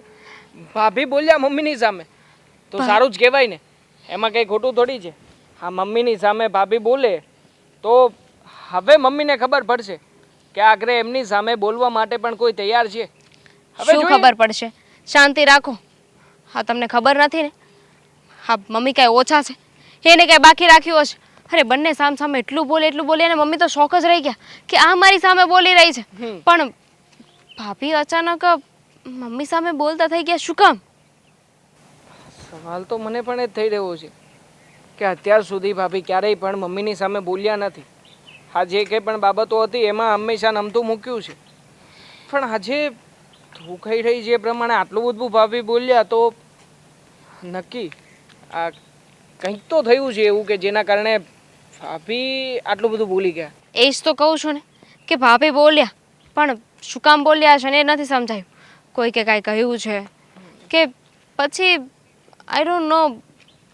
ભાભી બોલ્યા મમ્મીની સામે તો સારું જ કહેવાય ને, એમાં કંઈ ખોટું થોડી છે. હા મમ્મીની સામે ભાભી બોલે તો હવે મમ્મીને ખબર પડશે કે આખરે એમની સામે બોલવા માટે પણ કોઈ તૈયાર છે. હવે શું ખબર પડશે? શાંતિ રાખો. હા તમને ખબર નથી ને, હા મમ્મી કાંઈ ઓછા છે, એને કાંઈ બાકી રાખ્યું હશે? અરે બંને સામે એટલું બોલે અને મમ્મી તો શોક જ રહી ગયા કે આ મારી સામે બોલી રહી છે. પણ ભાભી અચાનક મમ્મી સામે બોલતા થઈ ગયા, શું કામ? સવાલ તો મને પણ એ જ થઈ રહ્યો છે કે અત્યાર સુધી ભાભી ક્યારેય પણ મમ્મીની સામે બોલ્યા નથી. આ જે કંઈ પણ બાબતો હતી એમાં હંમેશા નમતું મૂક્યું છે. પણ આજે તું કહી રહી જે પ્રમાણે આટલું બધું ભાભી બોલ્યા તો નક્કી આ કંઈક તો થયું છે એવું કે જેના કારણે ભાભી આટલું બધું ભૂલી ગયા. એ જ તો કહું છું ને કે ભાભી બોલ્યા, પણ શું કામ બોલ્યા છે ને એ નથી સમજાયું. કોઈ કે કાંઈ કહ્યું છે કે પછી આઈ ડોન્ટ નો.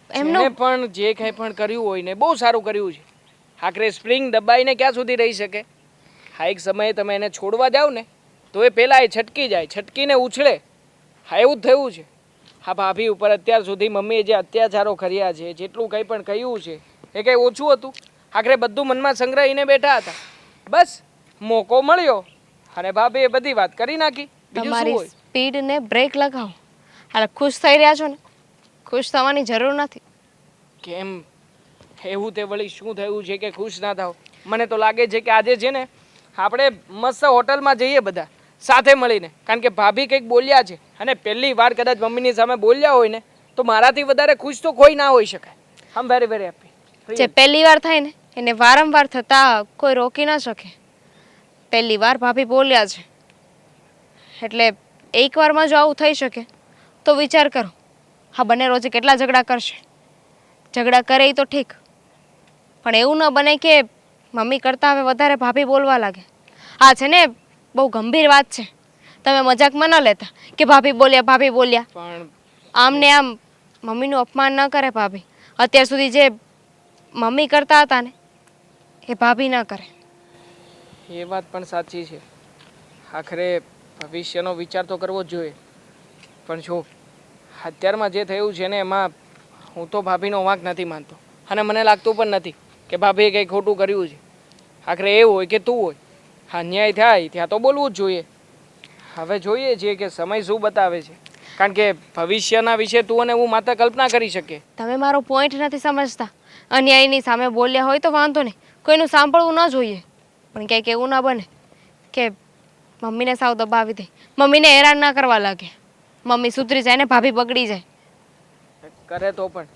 એમને પણ જે કંઈ પણ કર્યું હોય ને બહુ સારું કર્યું છે. આખરે સ્પ્રિંગ દબાઈને ક્યાં સુધી રહી શકે? હા એક સમયે તમે એને છોડવા જાઓ ને તો એ પહેલાં એ છટકી જાય, છટકીને ઉછળે. હા એવું જ થયું છે. હા ભાભી ઉપર અત્યાર સુધી મમ્મીએ જે અત્યાચારો કર્યા છે, જેટલું કંઈ પણ કહ્યું છે એ કંઈ ઓછું હતું? આખરે બધું મનમાં સંગ્રહીને બેઠા હતા. બસ મોકો મળ્યો અને ભાભીએ બધી વાત કરી નાખી. બીજું શું તમારી હોય? સ્પીડને બ્રેક લગાવો. હાલ ખુશ થઈ રહ્યા છો ને? ખુશ થવાની જરૂર નથી. કેમ એવું તે વળી શું થયું છે કે ખુશ ના થાવ? મને તો લાગે છે કે આજે છે ને આપણે મસ્ત હોટલમાં જઈએ બધા સાથે મળીને, કારણ કે ભાભી કંઈક બોલ્યા છે અને પહેલી વાર કદાચ મમ્મીની સામે બોલ્યા હોય ને તો મારાથી વધારે ખુશ તો કોઈ ના હોઈ શકાય. આમ વેરી વેરી હેપી. જે પહેલી વાર થાય ને એને વારંવાર થતા કોઈ રોકી ન શકે. પહેલી વાર ભાભી બોલ્યા છે એટલે એકવારમાં જો આવું થઈ શકે તો વિચાર કરો, હા બંને રોજે કેટલા ઝઘડા કરશે? ઝઘડા કરે એ તો ઠીક, પણ એવું ન બને કે મમ્મી કરતાં હવે વધારે ભાભી બોલવા લાગે. આ છે ને બહુ ગંભીર વાત છે. તમે મજાકમાં ન લેતા કે ભાભી બોલ્યા. પણ આમ ને આમ મમ્મીનું અપમાન ન કરે ભાભી. અત્યાર સુધી જે મમ્મી કરતા હતા ને એ ભાભી ન કરે. એ વાત પણ સાચી છે. આખરે ભવિષ્યનો વિચાર તો કરવો જ જોઈએ. પણ જો અત્યારમાં જે થયું છે ને એમાં હું તો ભાભીનો વાંક નથી માનતો અને મને લાગતું પણ નથી કે ભાભીએ કંઈ ખોટું કર્યું છે. આખરે એ હોય કે તું હોય, હા ન્યાય થાય ત્યાં તો બોલવું જ જોઈએ. હવે જોઈએ છીએ કે સમય શું બતાવે છે, કારણ કે ભવિષ્યના વિશે તું અને હું માત્ર કલ્પના કરી શકીએ. તમે મારો પોઈન્ટ નથી સમજતા. અન્યાયની સામે બોલ્યા હોય તો વાંધો નહીં, કોઈનું સાંભળવું ન જોઈએ, પણ ક્યાંક એવું ના બને કે મમ્મીને સાવ દબાવી દે, મમ્મીને હેરાન ના કરવા લાગે. મમ્મી સુધરી જાય ને ભાભી બગડી જાય. કરે તો પણ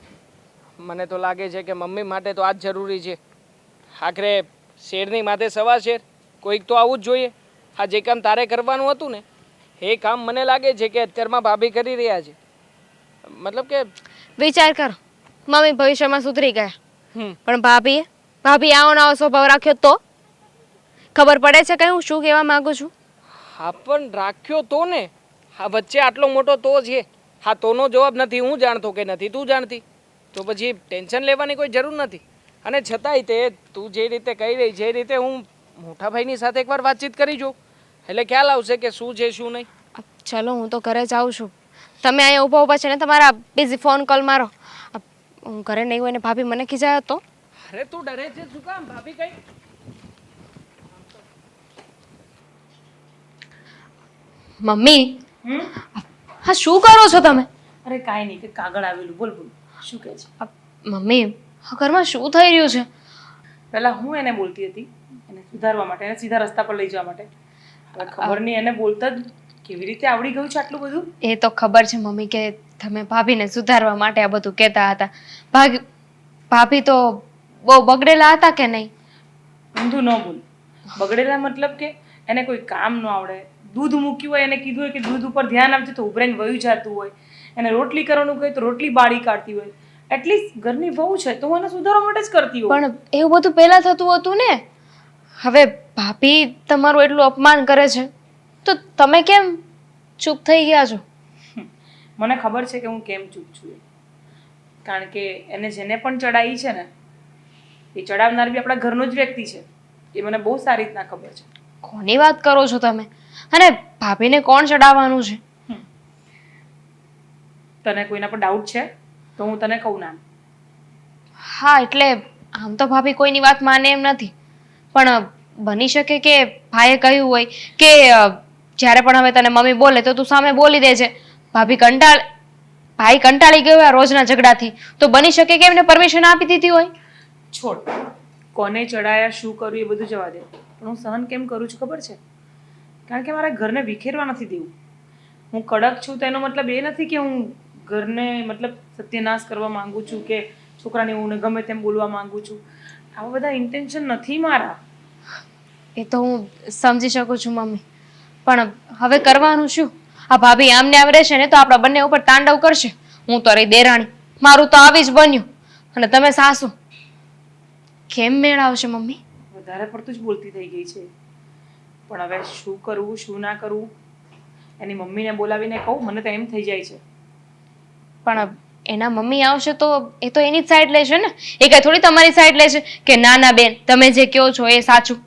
મને તો લાગે છે કે મમ્મી માટે તો આ જ જરૂરી છે. આખરે શેરની માથે સવા શેર, કોઈક તો આવું જ જોઈએ. આ જે કામ તારે કરવાનું હતું ને એ કામ મને લાગે છે કે અત્યારમાં ભાભી કરી રહ્યા છે. મતલબ કે વિચાર કરો, મમ્મી ભવિષ્યમાં સુધરી ગયા પણ ભાભી આવો નવો સ્વભાવ રાખ્યો તો ખબર પડે છે કે હું શું કહેવા માંગુ છું? હા પણ રાખ્યો તો ને, હા વચ્ચે આટલો મોટો તો છે. હા તોનો જવાબ નથી હું જાણતો કે નથી તું જાણતી, તો પછી ટેન્શન લેવાની કોઈ જરૂર નથી. અને છતાંય તે તું જે રીતે કહી રહી જે રીતે હું મોટા ભાઈની સાથે એકવાર વાતચીત કરી જોઉં એટલે ખ્યાલ આવશે કે શું છે શું નહીં. ચલો હું તો ઘરે જાઉં છું. તમે અહીંયા ઊભા ઊભા છે ને તમારા બિઝી ફોન કોલ મારો. હું ઘરે નહીં હોય ને ભાભી મને ખીજાયો તો? અરે તું ડરે છે શું કામ? ભાભી કઈ મમ્મી, હમ હા શું કરો છો તમે? અરે કાંઈ નહીં, કે કાગળ આવેલું. બોલ બોલ, શું કહે છે? મમ્મી, આ ઘરમાં શું થઈ રહ્યું છે? પહેલા હું એને બોલતી હતી, એને સુધારવા માટે, એને સીધા રસ્તા પર લઈ જવા માટે. હવે ખબર નહીં એને બોલતા જ કેવી રીતે આવડી ગયું છે આટલું બધું. એ તો ખબર છે મમ્મી કે તમે ભાભીને સુધારવા માટે આ બધું કહેતા હતા. ભાભી તો બહુ બગડેલા હતા કે નહીં? ઊંધું ન બોલ. બગડેલા મતલબ કે એને કોઈ કામ ન આવડે. દૂધ મૂક્યું હોય, એને કીધું હોય કે દૂધ ઉપર ધ્યાન આપજે તો ઉભરાઈને વયું જતું હોય. એને રોટલી કરવાનું કહે તો રોટલી બાળી કાઢતી હોય. એટલીસ્ટ ઘરની વહુ છે તો હું એને સુધારવા માટે જ કરતી હોય. પણ એવું બધું પહેલા થતું હતું ને. હવે ભાભી તમારું એટલું અપમાન કરે છે તો તમે કેમ ચૂપ થઈ ગયા છો? મને ખબર છે કે હું કેમ ચૂપ છું એ. કારણ કે એને જેને પણ ચડાવી છે ને એ ચડાવનાર બી આપણા ઘરનો જ વ્યક્તિ છે. એ મને બહુ સારી રીતના ખબર છે. કોની વાત કરો છો તમે? અને ભાભીને કોણ ચડાવવાનું છે? તને કોઈના પર ડાઉટ છે તો હું તને કહું નામ. હા એટલે આમ તો ભાભી કોઈની વાત માને એમ નથી, પણ બની શકે કે ભાઈએ કહ્યું હોય કે જ્યારે પણ હવે તને મમ્મી બોલે તો તું સામે બોલી દેજે. ભાઈ કંટાળી ગયો આ રોજના ઝઘડાથી, તો બની શકે કે એમને પરમિશન આપી દીધી હોય. છોડ, કોને ચડાયા શું કર્યું એ બધું જવા દે. પણ હું સહન કેમ કરું છું ખબર છે? કારણ કે મારા ઘરને વિખેરવા નથી દેવું. હું કડક છું તો એનો મતલબ એ નથી કે હું ઘરને મતલબ સત્યનાશ કરવા માંગુ છું કે છોકરાને હું ગમે તેમ બોલવા માંગુ છું. આવા બધા ઇન્ટેન્શન નથી મારા. એ તો હું સમજી શકું છું મમ્મી, પણ હવે કરવાનું શું? આ ભાભી આમને આમ રહેશે ને તો આપણા બંને ઉપર તાંડવ કરશે. હું તો રહી દેરાણી, મારું તો આવી જ બન્યું, અને તમે સાસુ. કેમ મેળ આવશે મમ્મી? વધારે પડતું જ બોલતી થઈ ગઈ છે. પણ હવે શું કરવું શું ના કરવું એની મમ્મીને બોલાવીને કહું. મને તો એમ થઈ જાય છે. પણ એના મમ્મી આવશે તો એ તો એની જ સાઈડ લેશે ને. એ કઈ થોડી તમારી સાઈડ લેશે કે ના ના બેન તમે જે કહો છો એ સાચું.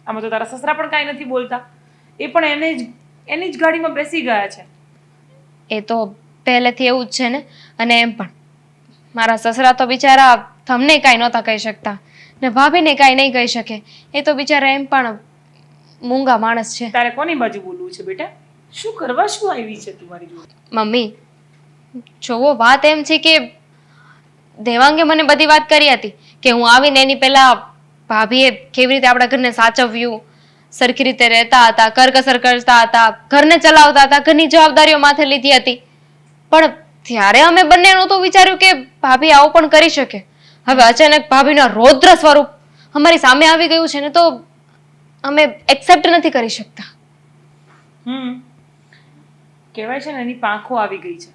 આમાં તો તારા સસરા પણ કાંઈ નથી બોલતા. એ પણ એની જ ગાડીમાં બેસી ગયા છે. એ તો પહેલેથી એવું જ છે ને. અને એમ પણ મારા સસરા તો બિચારા તમને કાંઈ નહોતા કહી શકતા ને ભાભીને કાંઈ નહીં કહી શકે. એ તો બિચારા એમ પણ મૂંગા માણસ છે. તારે કોની બાજુ બોલવું છે બેટા? શું કરવા શું આવી છે તું મારી જોડે? મમ્મી જોવો, વાત એમ છે કે દેવાંગે મને બધી વાત કરી હતી કે હું આવીને એની પહેલા ભાભીએ કેવી રીતે આપણા ઘરને સાચવ્યું, સરખી રીતે રહેતા હતા, કરકસર કરતા હતા, ઘરને ચલાવતા હતા, ઘરની જવાબદારીઓ માથે લીધી હતી. પણ ત્યારે અમે બંનેનું તો વિચાર્યું કે ભાભી આવું પણ કરી શકે. હવે અચાનક ભાભીનો રૌદ્ર સ્વરૂપ અમારી સામે આવી ગયું છે ને તો અમે એક્સેપ્ટ નથી કરી શકતા. કહેવાય છે ને એની પાંખો આવી ગઈ છે.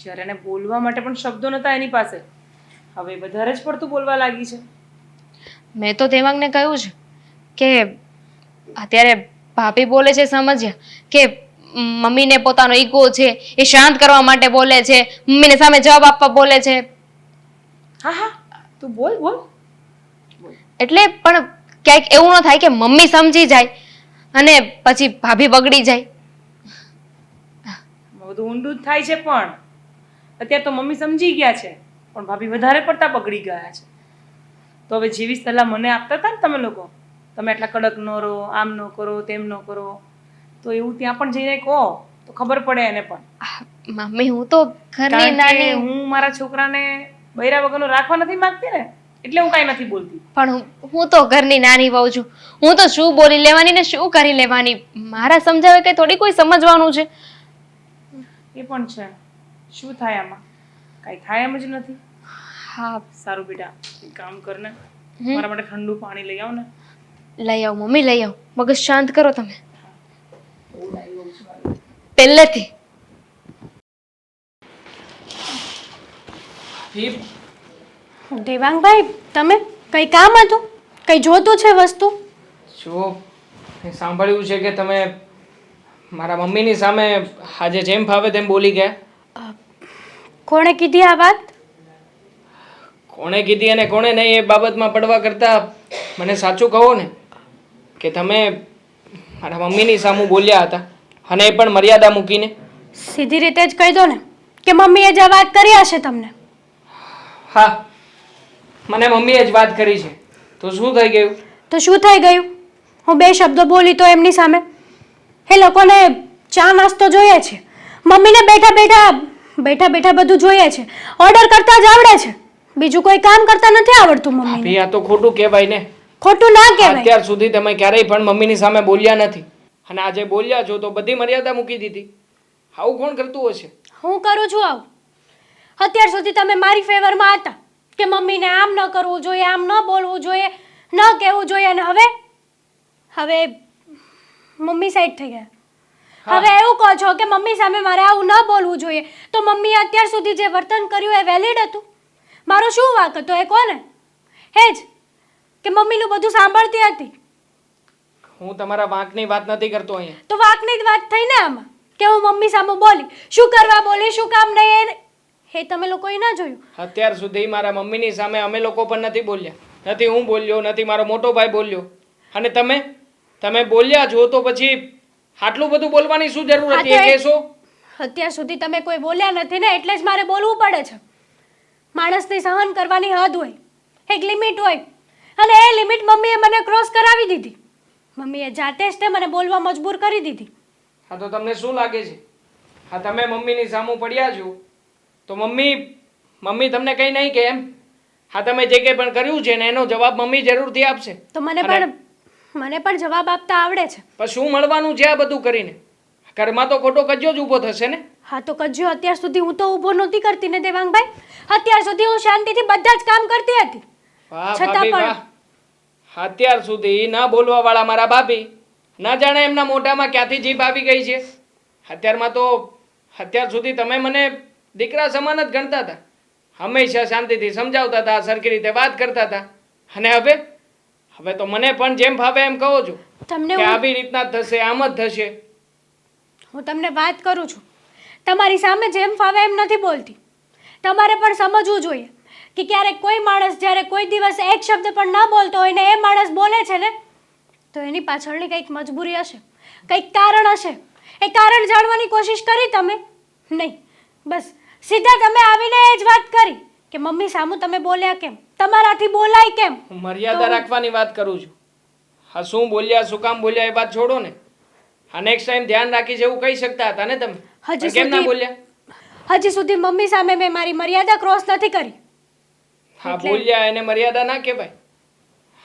જ્યારે એને બોલવા માટે પણ શબ્દો નતા એની પાસે, હવે વધારે જ પડતું બોલવા લાગી છે. મેં તો દેવાંગને કહ્યું છે કે અત્યારે ભાભી બોલે છે સમજ્યા કે મમ્મીને પોતાનો ઈગો છે એ શાંત કરવા માટે બોલે છે, મમ્મીને સામે જવાબ આપવા બોલે છે. હા હા તું બોલ બોલ. એટલે પણ ક્યાંક એવું ન થાય કે મમ્મી સમજી જાય અને પછી ભાભી બગડી જાય. બધું ઊંડું જ થાય છે. પણ અત્યારે તો મમ્મી સમજી ગયા છે પણ ભાભી વધારે પડતા બગડી ગયા છે. તો હવે જેવી સલાહ મને આપતા હતા ને તમે લોકો, તમે એટલા કડક ન રહો, આમ ન કરો, તેમ ન કરો, તો એવું ત્યાં પણ જઈને કહો તો ખબર પડે એને પણ. મમ્મી હું તો ઘરની કારણ કે નાની, હું મારા છોકરાને બૈરા વગરનું રાખવા નથી માંગતી ને, એટલે હું કાંઈ નથી બોલતી. પણ હું તો ઘરની નાની વહુ છું. હું તો શું બોલી લેવાની ને શું કરી લેવાની, મારા સમજાવે કે થોડી કોઈ સમજવાનું છે. એ પણ છે. શું થાય આમાં? કાંઈ થાય એમ જ નથી. હા સારું બેટા, એક કામ કર ને, મારા માટે ઠંડુ પાણી લઈ આવ ને. લઈ આવ મમ્મી, લઈ આવ. મગજ શાંત કરો તમે પહેલેથી. દેવાંગભાઈ, તમે કઈ કામ હતું? કઈ જોતું છે વસ્તુ? જો મેં સાંભળ્યું છે કે તમે મારા મમ્મીની સામે આજે જેમ ફાવે તેમ બોલી ગયા. કોણે કીધી આ વાત? કોણે કીધી અને કોણે નહીં એ બાબતમાં પડવા કરતાં મને સાચું કહો ને કે તમે મારા મમ્મીની સામું બોલ્યા હતા, અને એ પણ મર્યાદા મૂકીને. સીધી રીતે જ કહી દો ને, કે મમ્મીએ જે વાત કરી હશે તમને? હા, મને મમ્મીએ જ વાત કરી છે. તો શું થઈ ગયું? તો શું થઈ ગયું? હું બે શબ્દો બોલી તો એમની સામે એ લોકોને ચા નાસ્તો જોઈએ છે, મમ્મીને બેઠા બેઠા બધું જોઈએ છે. ઓર્ડર કરતા જ આવડે છે, બીજું કોઈ કામ કરતા નથી આવડતું મમ્મીને. ભાભી, આ તો ખોટું કહેવાય ને. ખોટું ના કહેવાય. અત્યાર સુધી તમે ક્યારેય પણ મમ્મીની સામે બોલ્યા નથી, અને આજે બોલ્યા છો તો બધી મર્યાદા મૂકી દીધી. આવું કોણ કરતું હશે? હું કરું છું આવું? અત્યાર સુધી તમે મારી ફેવરમાં હતા કે મમ્મીને આમ ન કરવું જોઈએ, આમ ન બોલવું જોઈએ, ન કહેવું જોઈએ, અને હવે મમ્મી સાઈડ થઈ ગયા. હવે એવું કહો છો કે મમ્મી સામે મારે આવું ન બોલવું જોઈએ, તો મમ્મીએ અત્યાર સુધી જે વર્તન કર્યું એ વેલિડ હતું? મારો શું વાંક હતો એ કોને? હે જ કે મમ્મીનું બધું સાંભળતી હતી? હું તમારા વાંકની વાત નથી કરતો અહીંયા. તો વાંકની જ વાત થઈ ને આમાં, કે હું મમ્મી સામે બોલી, શું કરવા બોલી, શું કામ નહીં, એ તમે લોકોએ ના જોયું. અત્યાર સુધી મારા મમ્મીની સામે અમે લોકો પણ નથી બોલ્યા. નથી હું બોલ્યો, નથી મારો મોટો ભાઈ બોલ્યો. અને તમે બોલ્યા છો તો પછી આટલું બધું બોલવાની શું જરૂર હતી એ કહેશો? અત્યાર સુધી તમે કોઈ બોલ્યા નથી ને, એટલે જ મારે બોલવું પડે છે. માણસને સહન કરવાની હદ હોય, એક લિમિટ હોય, અને એ લિમિટ મમ્મીએ મને ક્રોસ કરાવી દીધી. મમ્મીએ જાતે જ તે મને બોલવા મજબૂર કરી દીધી. હા, તો તમને શું લાગે છે? હા, તમે મમ્મીની સામું પડ્યા છો તો મમ્મી તમને કંઈ નહીં કે એમ? હા, તમે જે કંઈ પણ કર્યું છે ને એનો જવાબ મમ્મી જરૂરથી આપશે. તો મને પણ જવાબ આપતા આવડે છે. પણ શું મળવાનું છે આ બધું કરીને? ઘરમાં તો ખોટો કજ્જો જ ઊભો થશે ને. હા, તો કજ્જો અત્યાર સુધી હું તો ઊભો નહોતી કરતી ને દેવાંગભાઈ. અત્યાર સુધી હું શાંતિથી બધા જ કામ કરતી હતી. વાહ છતાં ભાભી પણ વાહ. અત્યાર સુધી ન બોલવા વાળા મારા ભાભી ના જાણે એમના મોઢામાં ક્યાંથી જીભ આવી ગઈ છે. અત્યાર સુધી તમે મને દીકરા સમાન જ ગણતા હતા, હંમેશા શાંતિથી સમજાવતા હતા, સરખી રીતે વાત કરતા હતા. અને હવે તો મને પણ જેમ ફાવે એમ કહો છો તમને કે આવી રીતના જ થશે, આમ જ થશે. હું તમને વાત કરું છું, તમારી સામે જેમ ફાવે એમ નથી બોલતી. તમારે પણ સમજવું જોઈએ કે ક્યારેક કોઈ માણસ જ્યારે કોઈ દિવસ એક શબ્દ પણ ન બોલતો હોય ને એ માણસ બોલે છે ને, તો એની પાછળની કંઈક મજબૂરી હશે, કંઈક કારણ હશે. એ કારણ જાણવાની કોશિશ કરી તમે? નહીં, બસ સીધા તમે આવીને એ જ વાત કરી કે મમ્મી સામું તમે બોલ્યા કેમ, તમારાથી બોલાય કેમ. હું મર્યાદા રાખવાની વાત કરું છું. હા, શું બોલ્યા, શું કામ બોલ્યા એ વાત છોડો ને. હા, નેક્સ્ટ ટાઈમ ધ્યાન રાખીશ એવું કહી શકતા હતા ને તમે? પણ કેમ ના બોલ્યા? હજી સુધી મમ્મી સામે મેં મારી મર્યાદા ક્રોસ નથી કરી. હા, બોલ્યા એને મર્યાદા ના કહેવાય.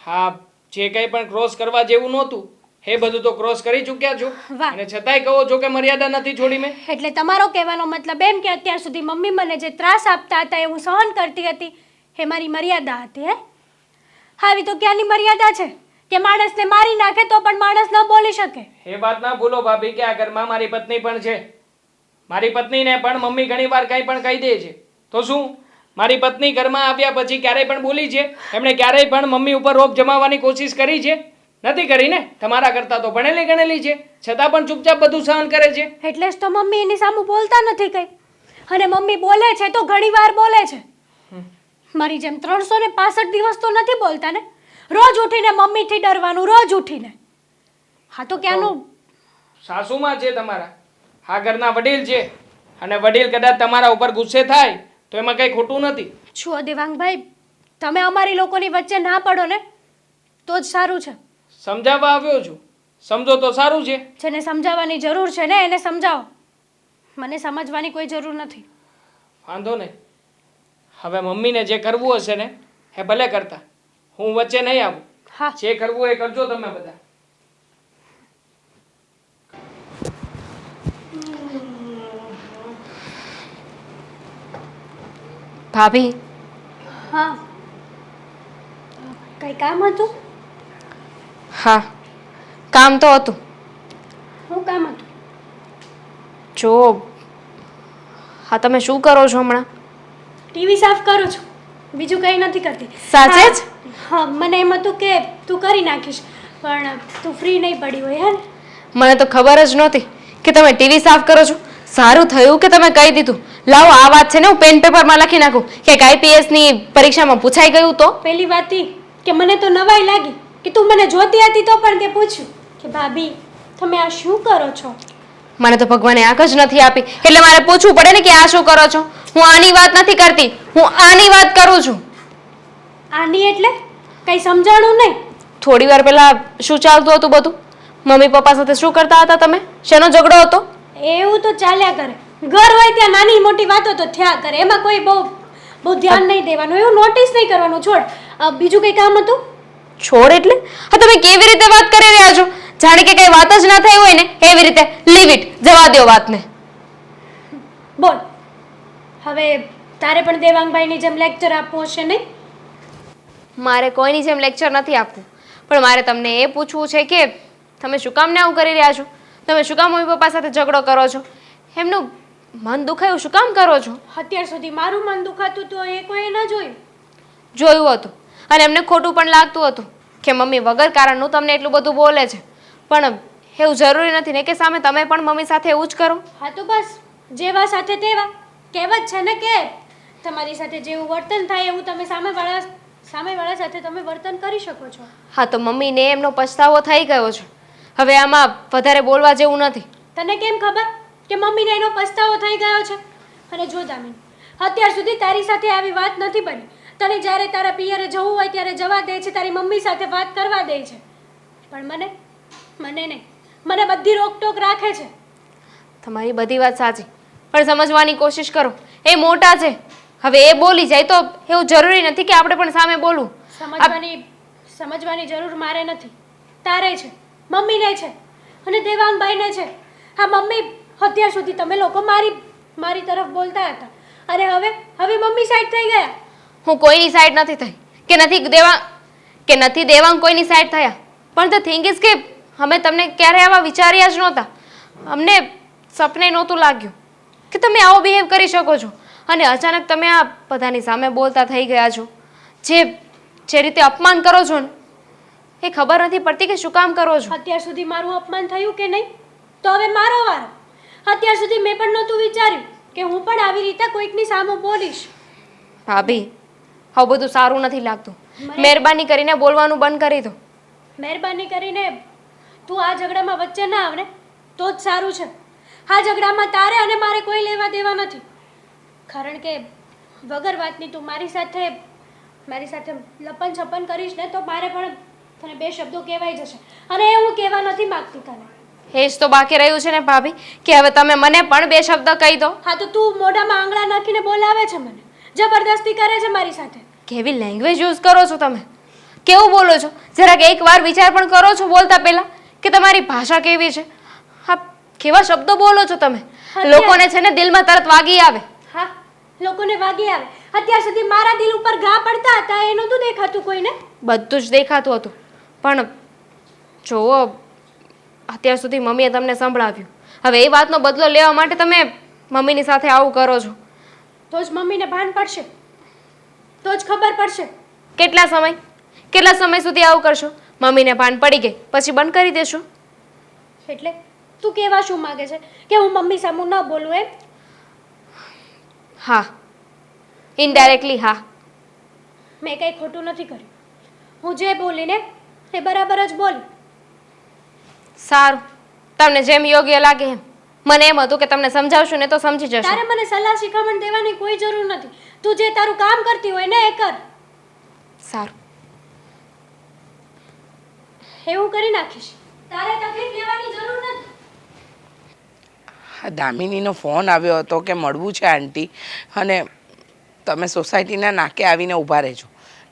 હા, જે કંઈ પણ ક્રોસ કરવા જેવું નહોતું એ બધું તો ક્રોસ કરી ચૂક્યા છો, અને છતાંય કહો છો કે મર્યાદા નથી છોડી મેં. એટલે તમારો કહેવાનો મતલબ એમ કે અત્યાર સુધી મમ્મી મને જે ત્રાસ આપતા હતા એ હું સહન કરતી હતી, એ મારી મર્યાદા હતી. આવી તો ક્યાંની મર્યાદા છે કે માણસને મારી નાખે તો પણ માણસ ન બોલી શકે? એ વાત ના ભૂલો ભાભી કે આ ઘરમાં મારી પત્ની પણ છે. મારી પત્નીને પણ મમ્મી ઘણીવાર કંઈ પણ કહી દે છે. તો શું મારી પત્ની ઘરમાં આવ્યા પછી ક્યારેય પણ બોલી છે? એમણે ક્યારેય પણ મમ્મી ઉપર રોપ જમાવવાની કોશિશ કરી છે? નથી કરી ને. તમારા કરતા તો ભણેલી ગણેલી છે, છતાં પણ ચૂપચાપ બધું સહન કરે છે. એટલે જ તો મમ્મી એની સામે બોલતા નથી કઈ. અને મમ્મી બોલે છે તો ઘણીવાર બોલે છે. મારી જેમ 365 દિવસ તો નથી બોલતા ને. રોજ ઉઠીને મમ્મીથી ડરવાનું, રોજ ઉઠીને. હા, તો ક્યાંનું સાસુમાં છે તમારા, આ ઘરના વડીલ છે, અને વડીલ કદાચ તમારા ઉપર ગુસ્સે થાય તો એમાં કંઈ ખોટું નથી. છો દેવાંગભાઈ, તમે અમારી લોકોની વચ્ચે ના પડો ને તો જ સારું છે. સમજાવવા આવ્યો છું, સમજો તો સારું છે. જેને સમજાવવાની જરૂર છે ને એને સમજાવો, મને સમજવાની કોઈ જરૂર નથી. વાંધો નહીં, હવે મમ્મીને જે કરવું હશે ને એ ભલે કરતા, હું વચ્ચે નહીં આવું. હા, જે કરવું એ કરજો તમે બધા. ભાભી, હા, કઈ કામ હતું? હા, કામ તો હતું. શું કામ હતું? જો, હા, તમે શું કરો છો હમણાં? ટીવી સાફ કરું છું, બીજું કંઈ નથી કરતી. સાચે જ? હા, મને એમ હતું કે તું કરી નાખીશ, પણ તું ફ્રી નહીં પડી હોય. હે ને, મને તો ખબર જ નહોતી કે તમે ટીવી સાફ કરો છો. સારું થયું કે તમે કહી દીધું. લાવો, આ વાત છે ને હું પેન પેપરમાં લખી નાખું કે IPS ની પરીક્ષામાં પૂછાઈ ગયું તો. પહેલી વાત ઈ કે મને તો નવાઈ લાગી કે તું મને જોતી હતી તો પણ તે પૂછ્યું કે ભાભી તમે આ શું કરો છો? મને તો ભગવાને આંખ જ નથી આપી, એટલે મારે પૂછવું પડે ને કે આ શું કરો છો. હું આની વાત નથી કરતી, હું આની વાત કરું છું. આની એટલે કઈ સમજાણું નહીં. થોડી વાર પહેલા શું ચાલતું હતું બધું? મમ્મી પપ્પા સાથે શું કરતા હતા તમે? શેનો ઝઘડો હતો? એવું તો ચાલ્યા કરે. ઘર હોય ત્યાં નાની મોટી વાતો તો થયા કરે, એમાં કોઈ બહુ ધ્યાન નહીં દેવાનું, એવું નોટિસ નહીં કરવાનું. છોડ, બીજું કઈ કામ હતું? છોડ એટલે? હા, તમે કેવી રીતે વાત કરી રહ્યા છો? જાણે કે કઈ વાત જ ના થઈ હોય ને એવી રીતે. લીવ ઇટ, જવા દો વાતને. બોલ, હવે તારે પણ દેવાંગભાઈની જેમ લેક્ચર આપવો હશે નહીં? મારે કોઈની જેમ લેક્ચર નથી આપવું, પણ મારે તમને એ પૂછવું છે કે તમે શું કામ ને આવું કરી રહ્યા છો? તમે શું કામ મમ્મી પપ્પા સાથે ઝઘડો કરો છો? એમનું મન દુખાયું શું કામ કરો છો? અત્યાર સુધી મારું મન દુખાતું તો એ કોઈ ન જોયું. જોયું હતું, અને એમને ખોટું પણ લાગતું હતું કે મમ્મી વગર કારણનું તમને એટલું બધું બોલે છે. પણ એવું જરૂરી નથી ને કે સામે તમે પણ મમ્મી સાથે એવું જ કરો. હા તો બસ, જેવા સાથે તેવા. કહેવત છે ને કે તમારી સાથે જેવું વર્તન થાય એવું તમે સામેવાળા સાથે તમે વર્તન કરી શકો છો. હા, તો મમ્મીને એમનો પછતાવો થઈ ગયો છે. હવે આમાં વધારે બોલવા જેવું નથી. તને કેમ ખબર કે મમ્મીને એનો પસ્તાવો થઈ ગયો છે? અને જો દામિની, અત્યાર સુધી તારી સાથે આવી વાત નથી બની. તને જ્યારે તારા પિયરે જવું હોય ત્યારે જવા દે છે, તારી મમ્મી સાથે વાત કરવા દે છે. પણ મને નહીં, મને બધી રોકટોક રાખે છે. તમારી બધી વાત સાચી, પણ સમજવાની કોશિશ કરો. એ મોટા છે, હવે એ બોલી જાય તો એવું જરૂરી નથી કે આપણે પણ સામે બોલવું. સમજવાની જરૂર મારે નથી, તારે છે, મમ્મીને છે અને દેવાંગભાઈને છે. હા મમ્મી, અત્યાર સુધી તમે લોકો મારી તરફ બોલતા હતા, અને હવે મમ્મી સાઈડ થઈ ગયા. હું કોઈની સાઈડ નથી થઈ કે નથી દેવાંગ કોઈની સાઈડ થયા. પણ ધ થિંગ ઇઝ કે અમે તમને ક્યારે આવા વિચાર્યા જ નહોતા. અમને સપને નહોતું લાગ્યું કે તમે આવો બિહેવ કરી શકો છો, અને અચાનક તમે આ બધાની સામે બોલતા થઈ ગયા છો. જે રીતે અપમાન કરો છો ને એ ખબર નથી પડતી કે શું કામ કરો છો. અત્યાર સુધી મારું અપમાન થયું કે નહીં? તો હવે મારો વારો. અત્યાર સુધી મેં પણ નહોતું વિચાર્યું કે હું પણ આવી રીતે કોઈકની સામે બોલીશ. ભાભી, આવું બધું સારું નથી લાગતું. મહેરબાની કરીને બોલવાનું બંધ કરી દો. મહેરબાની કરીને તું આ ઝઘડામાં વચ્ચે ના આવ ને તો જ સારું છે. આ ઝઘડામાં તારે અને મારે કોઈ લેવા દેવા નથી. કારણ કે વગર વાતની તું મારી સાથે લપન છપન કરીશ ને તો મારે પણ તને બે શબ્દો કહેવાઈ જશે, અને એ હું કહેવા નથી માંગતી તને. એ જ તો બાકી રહ્યું છે ને ભાભી, કે હવે તમે મને પણ બે શબ્દ કહી દો. હા તો તું મોઢામાં આંગળા નાખીને બોલાવે છે, મને જબરદસ્તી કરે છે મારી સાથે. કેવી લેંગ્વેજ યુઝ કરો છો તમે? કેવું બોલો છો? જરાક એકવાર વિચાર પણ કરો છો બોલતા પહેલા કે તમારી ભાષા કેવી છે? હા, કેવા શબ્દો બોલો છો તમે? લોકોને છે ને દિલમાં તરત વાગી આવે. હા, લોકોને વાગી આવે. અત્યાર સુધી મારા દિલ ઉપર ઘા પડતા હતા એ નહોતું દેખાતું કોઈને? બધું જ દેખાતું હતું, પણ જુઓ, અત્યાર સુધી મમ્મીએ તમને સંભળાવ્યું. હવે એ વાતનો બદલો લેવા માટે તમે મમ્મીની સાથે આવું કરો છો. તો જ મમ્મીને ભાન પડશે, તો જ ખબર પડશે. કેટલા સમય સુધી આવું કરશો? મમ્મીને ભાન પડી ગઈ પછી બંધ કરી દેશો? એટલે તું કેવા શું માંગે છે કે હું મમ્મી સામે ન બોલું એમ? હા, ઇનડાયરેક્ટલી હા. મેં કંઈ ખોટું નથી કર્યું. હું જે બોલીને એ બરાબર જ બોલી. સારું, તમને જેમ યોગ્ય લાગે એમ. મને એમ હતું કે તમને સમજાવશું ને તો સમજી જશો. તારે મને સલાહ શિખામણ દેવાની કોઈ જરૂર નથી. તું જે તારું કામ કરતી હોય ને એ કર. સારું, એવું કરી નાખીશ. તારે તકલીફ લેવાની જરૂર નથી. દામિનીનો ફોન આવ્યો હતો કે મળવું છે આંટી, અને તમે સોસાયટીના નાકે આવીને ઊભા રહેજો.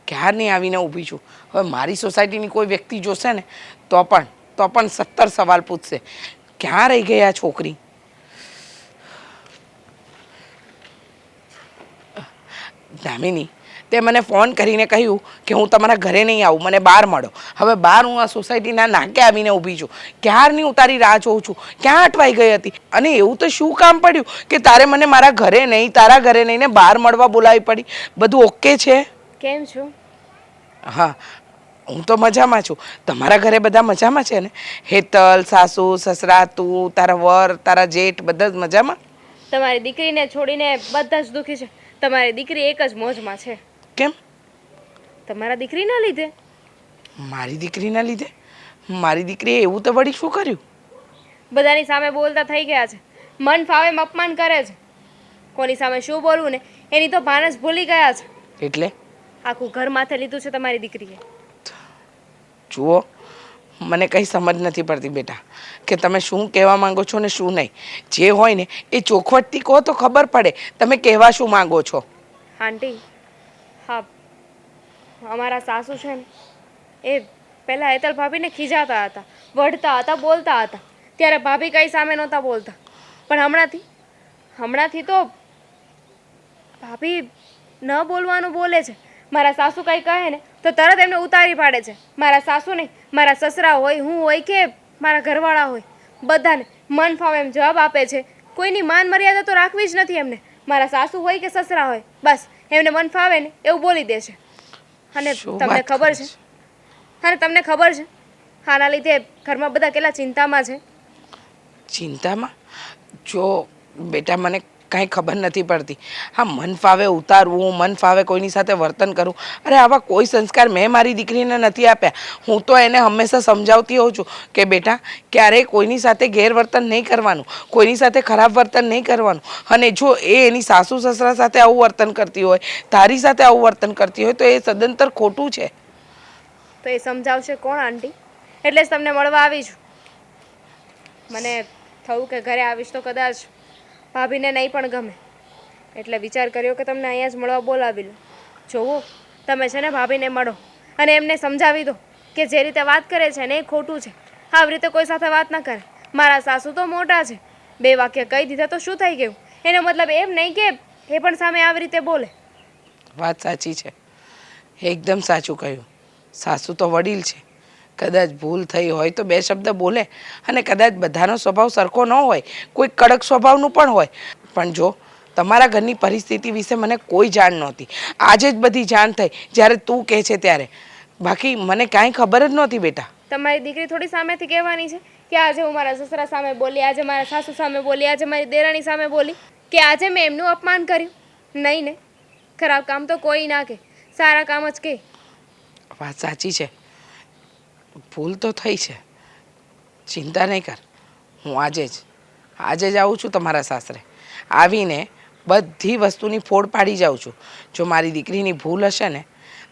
ક્યારની આવીને ઊભી છું. હવે મારી સોસાયટીની કોઈ વ્યક્તિ જોશે ને તો પણ 70 સવાલ પૂછશે. ક્યાં રહી ગઈ આ છોકરી? દામિની, તે મને ફોન કરીને કહ્યું કે હું તમારા ઘરે નહીં આવું, મને બહાર મળો. હવે બહાર હું આ સોસાયટીના નાકે આવીને ઊભી છું. ક્યારની હું તારી રાહ જોઉં છું. ક્યાં અટવાઈ ગઈ હતી? અને એવું તો શું કામ પડ્યું કે તારે મને મારા ઘરે નહીં, તારા ઘરે નહીં ને બહાર મળવા બોલાવી પડી? બધું ઓકે છે? કેમ છો? હા, હું તો મજામાં છું. તમારા ઘરે બધા મજામાં છે ને? હેતલ, સાસુ, સસરા, તું, તારા વર, તારા જેઠ બધા જ મજામાં? તમારી દીકરીને છોડીને બધા જ દુઃખી છે. તમારી દીકરી એક જ મોજમાં છે. કેમ? તમારા દીકરીના લીધે. મારી દીકરીના લીધે? મારી દીકરીએ એવું તો વળી શું કર્યું? બધાની સામે બોલતા થઈ ગયા છે. મન ફાવે એમ અપમાન કરે છે. કોની સામે શું બોલવું ને એની તો ભાન જ ભૂલી ગયા છે. એટલે આખું ઘર માથે લીધું છે તમારી દીકરીએ. જુઓ, મને કંઈ સમજ નથી પડતી બેટા કે તમે શું કહેવા માંગો છો ને શું નહીં. જે હોય ને એ ચોખવટથી કહો તો ખબર પડે તમે કહેવા શું માંગો છો. આંટી, હા, અમારા સાસુ છે ને એ પહેલાં હેતલ ભાભીને ખીજાતા હતા, વઢતા હતા, બોલતા હતા. ત્યારે ભાભી કંઈ સામે નહોતા બોલતા. પણ હમણાંથી તો ભાભી ન બોલવાનું બોલે છે. મારા સાસુ કંઈ કહે ને તો તરત એમને ઉતારી પાડે છે. મારા સાસુ નહીં, મારા સસરા હોય, હું હોય કે મારા ઘરવાળા હોય, બધાને મન ફાવે એમ જવાબ આપે છે. કોઈની માન મર્યાદા તો રાખવી જ નથી એમને. મારા સાસુ હોય કે સસરા હોય, બસ એમને મન ફાવે ને એવું બોલી દે છે. અને શું તમને વાત ખબર કરે છે, અને તમને ખબર છે આના લીધે ઘરમાં બધા કેટલા ચિંતામાં છે. ચિંતામાં? જો બેટા, મને કાંઈ ખબર નથી પડતી. હા, મન ફાવે ઉતારવું, મન ફાવે કોઈની સાથે વર્તન કરવું, અરે આવા કોઈ સંસ્કાર મેં મારી દીકરીને નથી આપ્યા. હું તો એને હંમેશા સમજાવતી હોઉં છું કે બેટા ક્યારેય કોઈની સાથે ગેરવર્તન નહીં કરવાનું, કોઈની સાથે ખરાબ વર્તન નહીં કરવાનું. અને જો એ એની સાસુ સસરા સાથે આવું વર્તન કરતી હોય, તારી સાથે આવું વર્તન કરતી હોય તો એ સદંતર ખોટું છે. તો એ સમજાવશે કોણ આંટી? એટલે જ તમને મળવા આવી છું. મને થયું કે ઘરે આવીશ તો કદાચ ભાભીને નહીં પણ ગમે, એટલે વિચાર કર્યો કે તમને અહીંયા જ મળવા બોલાવી લો. જોવો, તમે છે ને ભાભીને મળો અને એમને સમજાવી દો કે જે રીતે વાત કરે છે ને એ ખોટું છે. આવી રીતે કોઈ સાથે વાત ન કરે. મારા સાસુ તો મોટા છે, 2 વાક્ય કહી દીધા તો શું થઈ ગયું? એનો મતલબ એમ નહીં કે એ પણ સામે આવી રીતે બોલે. વાત સાચી છે, એકદમ સાચું કહ્યું. સાસુ તો વડીલ છે, કદાચ ભૂલ થઈ હોય તો 2 શબ્દ બોલે. અને કદાચ બધાનો સ્વભાવ સરખો ન હોય, કોઈ કડક સ્વભાવનું પણ હોય. પણ જો તમારા ઘરની પરિસ્થિતિ વિશે મને કોઈ જાણ નહોતી. આજે જ બધી જાણ થઈ જ્યારે તું કહે છે ત્યારે. બાકી મને કાંઈ ખબર જ નહોતી બેટા. તમારી દીકરી થોડી સામેથી કહેવાની છે કે આજે હું મારા સસરા સામે બોલી, આજે મારા સાસુ સામે બોલી, આજે મારી દેરાણી સામે બોલી, કે આજે મેં એમનું અપમાન કર્યું. નહીં ને, ખરાબ કામ તો કોઈ ના કહે, સારા કામ જ કહે. વાત સાચી છે, ભૂલ તો થઈ છે, ચિંતા નહીં કર. હું આજે જ આવું છું તમારા સાસરે. આવીને બધી વસ્તુની ફોડ પાડી જાઉં છું. જો મારી દીકરીની ભૂલ હશે ને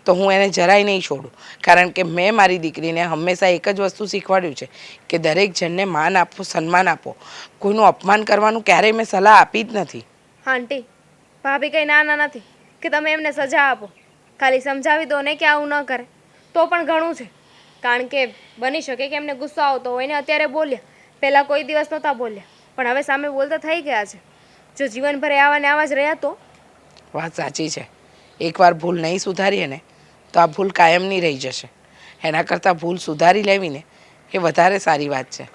તો હું એને જરાય નહીં છોડું. કારણ કે મેં મારી દીકરીને હંમેશા એક જ વસ્તુ શીખવાડ્યું છે કે દરેક જણને માન આપો, સન્માન આપો. કોઈનું અપમાન કરવાનું ક્યારેય મેં સલાહ આપી જ નથી. આંટી, ભાભી કંઈ નાના નથી કે તમે એમને સજા આપો. ખાલી સમજાવી દો ને કે આવું ન કરે તો પણ ઘણું છે. કારણ કે બની શકે કે એમને ગુસ્સો આવતો હોય ને અત્યારે બોલ્યા, પહેલાં કોઈ દિવસ નહોતા બોલ્યા, પણ હવે સામે બોલતા થઈ ગયા છે. જો જીવનભર આવા ને આવા જ રહ્યા તો? વાત સાચી છે, એકવાર ભૂલ નહીં સુધારીએ ને તો આ ભૂલ કાયમની રહી જશે. એના કરતાં ભૂલ સુધારી લેવી ને એ વધારે સારી વાત છે.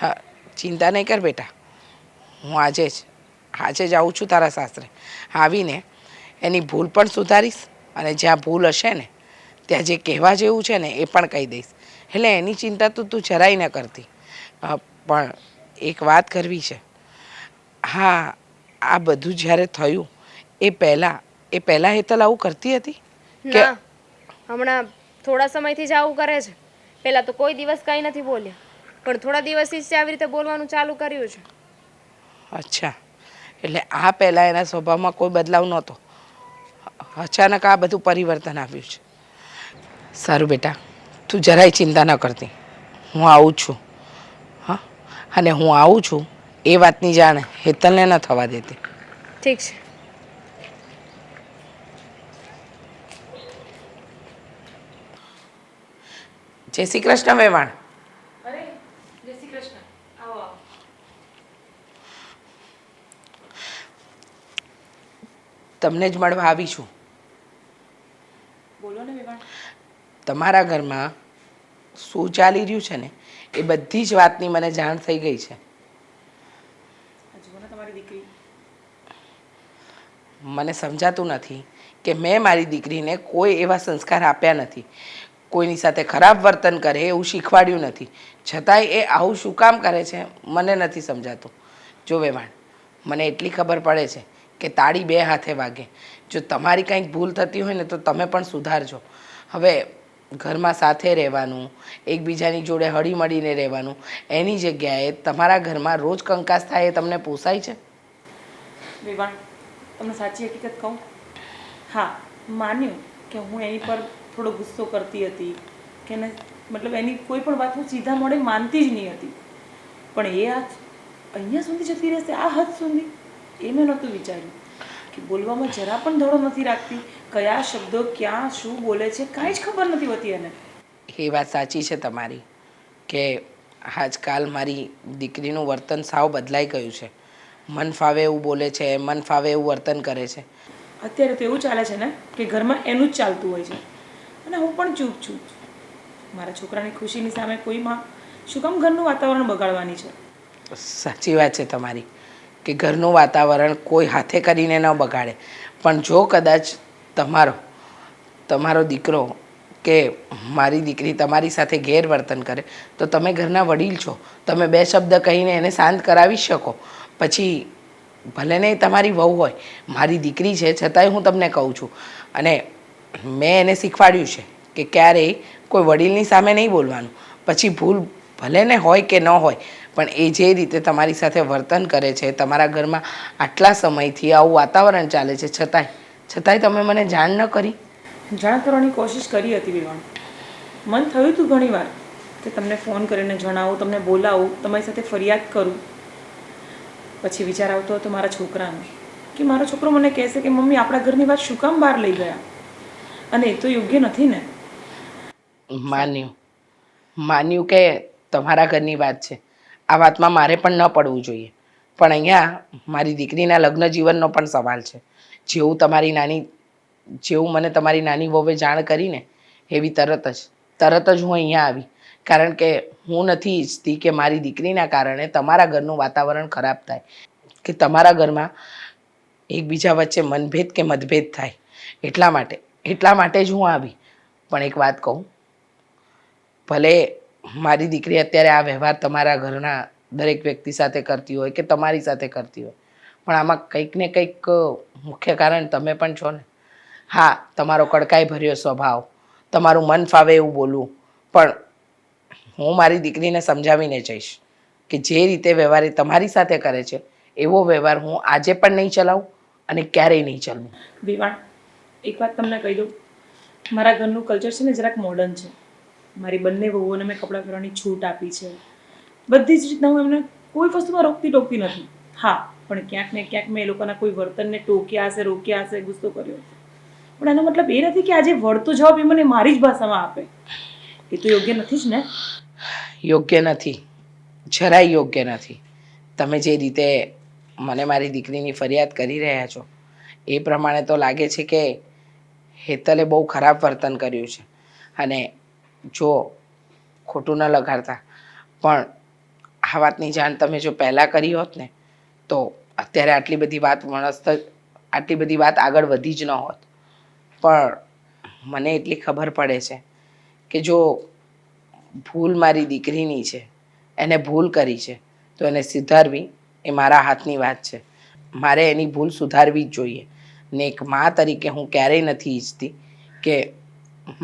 હા, ચિંતા નહીં કર બેટા. હું આજે જ આવું છું તારા સાસરે. આવીને એની ભૂલ પણ સુધારીશ અને જ્યાં ભૂલ હશે ને ત્યાં જે કહેવા જેવું છે ને એ પણ કહી દઈશ. એટલે એની ચિંતા તો તું જરાય ન કરતી. પણ એક વાત કરવી છે. હા, આ બધું જ્યારે થયું એ પહેલાં હેતલ આવું કરતી હતી કે ના, હમણાં થોડા સમયથી જ આવું કરે છે. પહેલાં તો કોઈ દિવસ કંઈ નથી બોલ્યા, પણ થોડા દિવસથી જ આવી રીતે બોલવાનું ચાલુ કર્યું છે. અચ્છા, એટલે આ પહેલાં એના સ્વભાવમાં કોઈ બદલાવ નહોતો, અચાનક આ બધું પરિવર્તન આવ્યું છે. સારું બેટા, તું જરાય ચિંતા ન કરતી. હું આવું જ છું. હા, અને હું આવું છું એ વાતની જાણ હેતલને ન થવા દેતી. ઠીક છે. જય શ્રી કૃષ્ણ વેવાણ. અરે જય શ્રી કૃષ્ણ. આવો આવો. તમને જ મળવા આવી છું. બોલો ને વિવાન. તમારા ઘરમાં શું ચાલી રહ્યું છે ને એ બધી જ વાતની મને જાણ થઈ ગઈ છે. જુઓ ને તમારી દીકરી. મને સમજાતું નથી કે મેં મારી દીકરીને કોઈ એવા સંસ્કાર આપ્યા નથી, કોઈની સાથે ખરાબ વર્તન કરે એવું શીખવાડ્યું નથી, છતાંય એ આવું શું કામ કરે છે મને નથી સમજાતું. જો વેવાણ, મને એટલી ખબર પડે છે કે તાળી 2 હાથે વાગે. જો તમારી કંઈક ભૂલ થતી હોય ને તો તમે પણ સુધારજો. હવે ઘરમાં સાથે રહેવાનું, એકબીજાની જોડે હળીમળીને રહેવાનું, એની જગ્યાએ તમારા ઘરમાં રોજ કંકાસ થાય એ તમને પોસાય છે? વિવાન, તમને સાચી હકીકત કહું, હા, માન્યું કે હું એની પર થોડો ગુસ્સો કરતી હતી કે એને મતલબ એની કોઈ પણ વાત હું સીધા મોઢે માનતી જ નહીં હતી, પણ એ અહીંયા સુધી જતી રહેશે, આ હદ સુધી, એ મેં નહોતું વિચાર્યું કે બોલવામાં જરા પણ ધડો નથી રાખતી, કયા શબ્દો ક્યાં શું બોલે છે કાંઈ જ ખબર નથી હોતી એને. એ વાત સાચી છે તમારી કે આજકાલ મારી દીકરીનું વર્તન સાવ બદલાઈ ગયું છે. મન ફાવે એવું બોલે છે, મન ફાવે એવું વર્તન કરે છે. અત્યારે તો એવું ચાલે છે ને કે ઘરમાં એનું જ ચાલતું હોય છે અને હું પણ ચૂપ છું. મારા છોકરાની ખુશીની સામે કોઈ માં શું કામ ઘરનું વાતાવરણ બગાડવાની છે? સાચી વાત છે તમારી કે ઘરનું વાતાવરણ કોઈ હાથે કરીને ન બગાડે, પણ જો કદાચ તમારો દીકરો કે મારી દીકરી તમારી સાથે ગેરવર્તન કરે તો તમે ઘરના વડીલ છો, તમે બે શબ્દ કહીને એને શાંત કરાવી શકો. પછી ભલે ને તમારી વહુ હોય, મારી દીકરી છે છતાંય હું તમને કહું છું, અને મેં એને શીખવાડ્યું છે કે ક્યારેય કોઈ વડીલની સામે નહીં બોલવાનું. પછી ભૂલ ભલે ને હોય કે ન હોય, પણ એ જે રીતે તમારી સાથે વર્તન કરે છે, તમારા ઘરમાં આટલા સમયથી આવું વાતાવરણ ચાલે છે, છતાંય તમે મને જાણ ન કરી. જાણ કરવાની કોશિશ કરી હતી વિવાન, મન થયું હતું ઘણીવાર કે તમને ફોન કરીને જણાવું, તમને બોલાવું, તમારી સાથે ફરિયાદ કરું. પછી વિચાર આવતો હતો મારા છોકરાનો કે મારો છોકરો મને કહેશે કે મમ્મી આપણા ઘરની વાત શું કામ બહાર લઈ ગયા, અને એ તો યોગ્ય નથી ને. માન્યું કે તમારા ઘરની વાત છે, આ વાતમાં મારે પણ ન પડવું જોઈએ, પણ અહીંયા મારી દીકરીના લગ્ન જીવનનો પણ સવાલ છે. જેવું મને તમારી નાની વહુએ જાણ કરીને એવી તરત જ હું અહીંયા આવી, કારણ કે હું નથી ઈચ્છતી કે મારી દીકરીના કારણે તમારા ઘરનું વાતાવરણ ખરાબ થાય, કે તમારા ઘરમાં એકબીજા વચ્ચે મનભેદ કે મતભેદ થાય. એટલા માટે જ હું આવી. પણ એક વાત કહું, ભલે મારી દીકરી અત્યારે આ વ્યવહાર તમારા ઘરના દરેક વ્યક્તિ સાથે કરતી હોય કે તમારી સાથે કરતી હોય, પણ આમાં કંઈક ને કંઈક મુખ્ય કારણ તમે પણ છો ને. હા, તમારો કડકાઈ ભર્યો સ્વભાવ, તમારું મન ફાવે એવું બોલવું, પણ હું મારી દીકરીને સમજાવીને જઈશ કે જે રીતે વ્યવહાર એ તમારી સાથે કરે છે એવો વ્યવહાર હું આજે પણ નહીં ચલાવું અને ક્યારેય નહીં ચલાવું. વિવાન, એક વાત તમને કહી દઉં, મારા ઘરનું કલ્ચર છે ને જરાક મોડર્ન છે. મારી બંને વહુઓને મેં કપડાં પહેરવાની છૂટ આપી છે. બધી જ રીતના હું એમને કોઈ વસ્તુમાં રોકતી નથી. હા, પણ ક્યાંક ને ક્યાંક મેં એ લોકોના કોઈ વર્તનને ટોક્યા હશે, રોક્યા હશે, ગુસ્સો કર્યો હશે, પણ એનો મતલબ એ નથી કે આજે વળતો જવાબ એ મને મારી જ ભાષામાં આપે. એ તો યોગ્ય નથી જ ને. યોગ્ય નથી, જરાય યોગ્ય નથી. તમે જે રીતે મને મારી દીકરીની ફરિયાદ કરી રહ્યા છો એ પ્રમાણે તો લાગે છે કે હેતલે બહુ ખરાબ વર્તન કર્યું છે. અને જો ખોટું ન લગાડતા, પણ આ વાતની જાણ તમે જો પહેલાં કરી હોત ને તો અત્યારે આટલી બધી વાત આગળ વધી જ ન હોત. પણ મને એટલી ખબર પડે છે કે જો ભૂલ મારી દીકરીની છે, એને ભૂલ કરી છે, તો એને સુધારવી એ મારા હાથની વાત છે. મારે એની ભૂલ સુધારવી જ જોઈએ. ને એક મા તરીકે હું ક્યારેય નથી ઈચ્છતી કે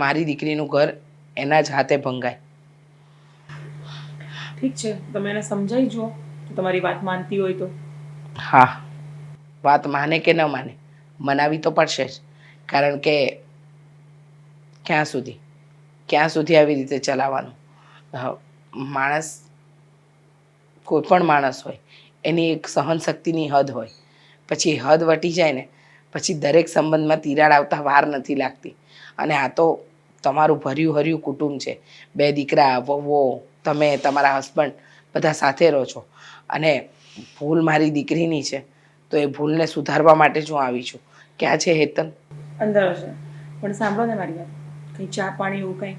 મારી દીકરીનું ઘર એના જ હાથે ભંગાય. ઠીક છે, તમે એને સમજાવી જુઓ, તમારી વાત માનતી હોય તો. હા, વાત માને કે ન માને, મનાવી તો પડશે જ, કારણ કે ક્યાં સુધી આવી રીતે ચલાવવાનું. કોઈ પણ માણસ હોય એની એક સહનશક્તિની હદ હોય, પછી હદ વટી જાય ને પછી દરેક સંબંધમાં તિરાડ આવતા વાર નથી લાગતી. અને આ તો તમારું ભર્યું કુટુંબ છે, 2 દીકરા, વહુઓ, તમે, તમારા હસબન્ડ બધા સાથે રહો છો, અને ભૂલ મારી દીકરીની છે તો એ ભૂલને સુધારવા માટે જ હું આવી છું. ક્યાં છે હેતલ? અંદર હશે. પણ સાંભળો ને મારી વાત, કંઈ ચા પાણી એવું કંઈ?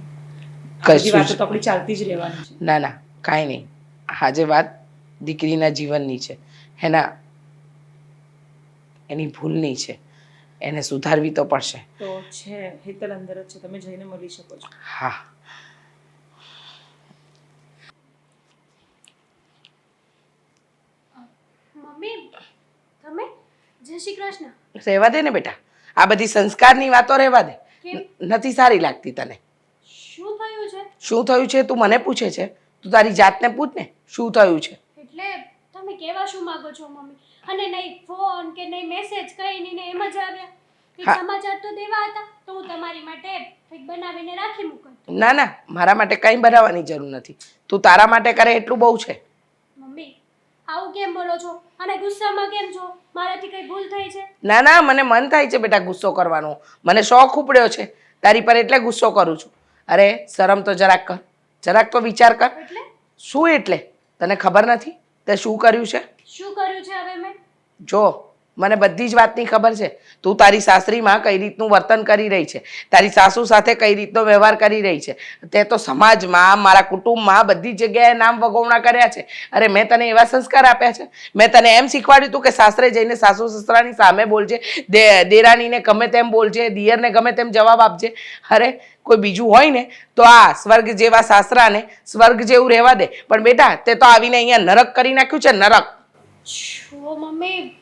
કશું જ વાતો તો આપણી ચાલતી જ રહેવાની છે. ના, કાંઈ નહીં. આજે વાત દીકરીના જીવનની છે, એની ભૂલની છે, એને સુધારવી તો પડશે. તો છે, હેતલ અંદર જ છે, તમે જઈને મળી શકો છો. હા. મમ્મી, તમે? જય શ્રી કૃષ્ણ. રહેવા દે ને બેટા, આ બધી સંસ્કારની વાતો રહેવા દે. નથી સારી લાગતી તને. શું થયું છે તું મને પૂછે છે? તું તારી જાતને પૂછ ને, શું થયું છે? એટલે તમે કહેવા શું માંગો છો મમ્મી? અને નહીં ફોન કે નહીં મેસેજ કઈ નહીં ને એમ જ આવ્યા? કંઈક હા. સમાચાર તો દેવા હતા તો હું તમારી માટે કંઈક બનાવીને રાખી મૂકત. ના ના, મારા માટે કંઈ બનાવવાની જરૂર નથી. તું તારા માટે કરે એટલું બહુ છે. મમ્મી આવું કેમ બોલો છો? અને ગુસ્સામાં કેમ છો? મારાથી કઈ ભૂલ થઈ છે? ના ના, મને મન થાય છે બેટા ગુસ્સો કરવાનો. મને શોખ ઉપડ્યો છે તારી પર એટલે ગુસ્સો કરું છું. અરે શરમ તો જરાક કર, જરાક તો વિચાર કર. એટલે શું એટલે? તને ખબર નથી તે શું કર્યું છે? શું કર્યું છે હવે મેં? જો મને બધી જ વાતની ખબર છે. તું તારી સાસરીમાં કઈ રીતનું વર્તન કરી રહી છે, તારી સાસુ સાથે કઈ રીતનો વ્યવહાર કરી રહી છે. તે તો સમાજમાં, મારા કુટુંબમાં બધી જગ્યાએ નામ વગોવણા કર્યા છે. અરે મેં તને એવા સંસ્કાર આપ્યા છે? મેં તને એમ શીખવાડ્યું હતું કે સાસરે જઈને સાસુ સસરાની સામે બોલજે, દેરાણીને ગમે તેમ બોલજે, દિયરને ગમે તેમ જવાબ આપજે. અરે કોઈ બીજું હોય ને તો આ સ્વર્ગ જેવા સાસરાને સ્વર્ગ જેવું રહેવા દે, પણ બેટા તે તો આવીને અહીંયા નરક કરી નાખ્યું છે, નરક. છો મમ્મી,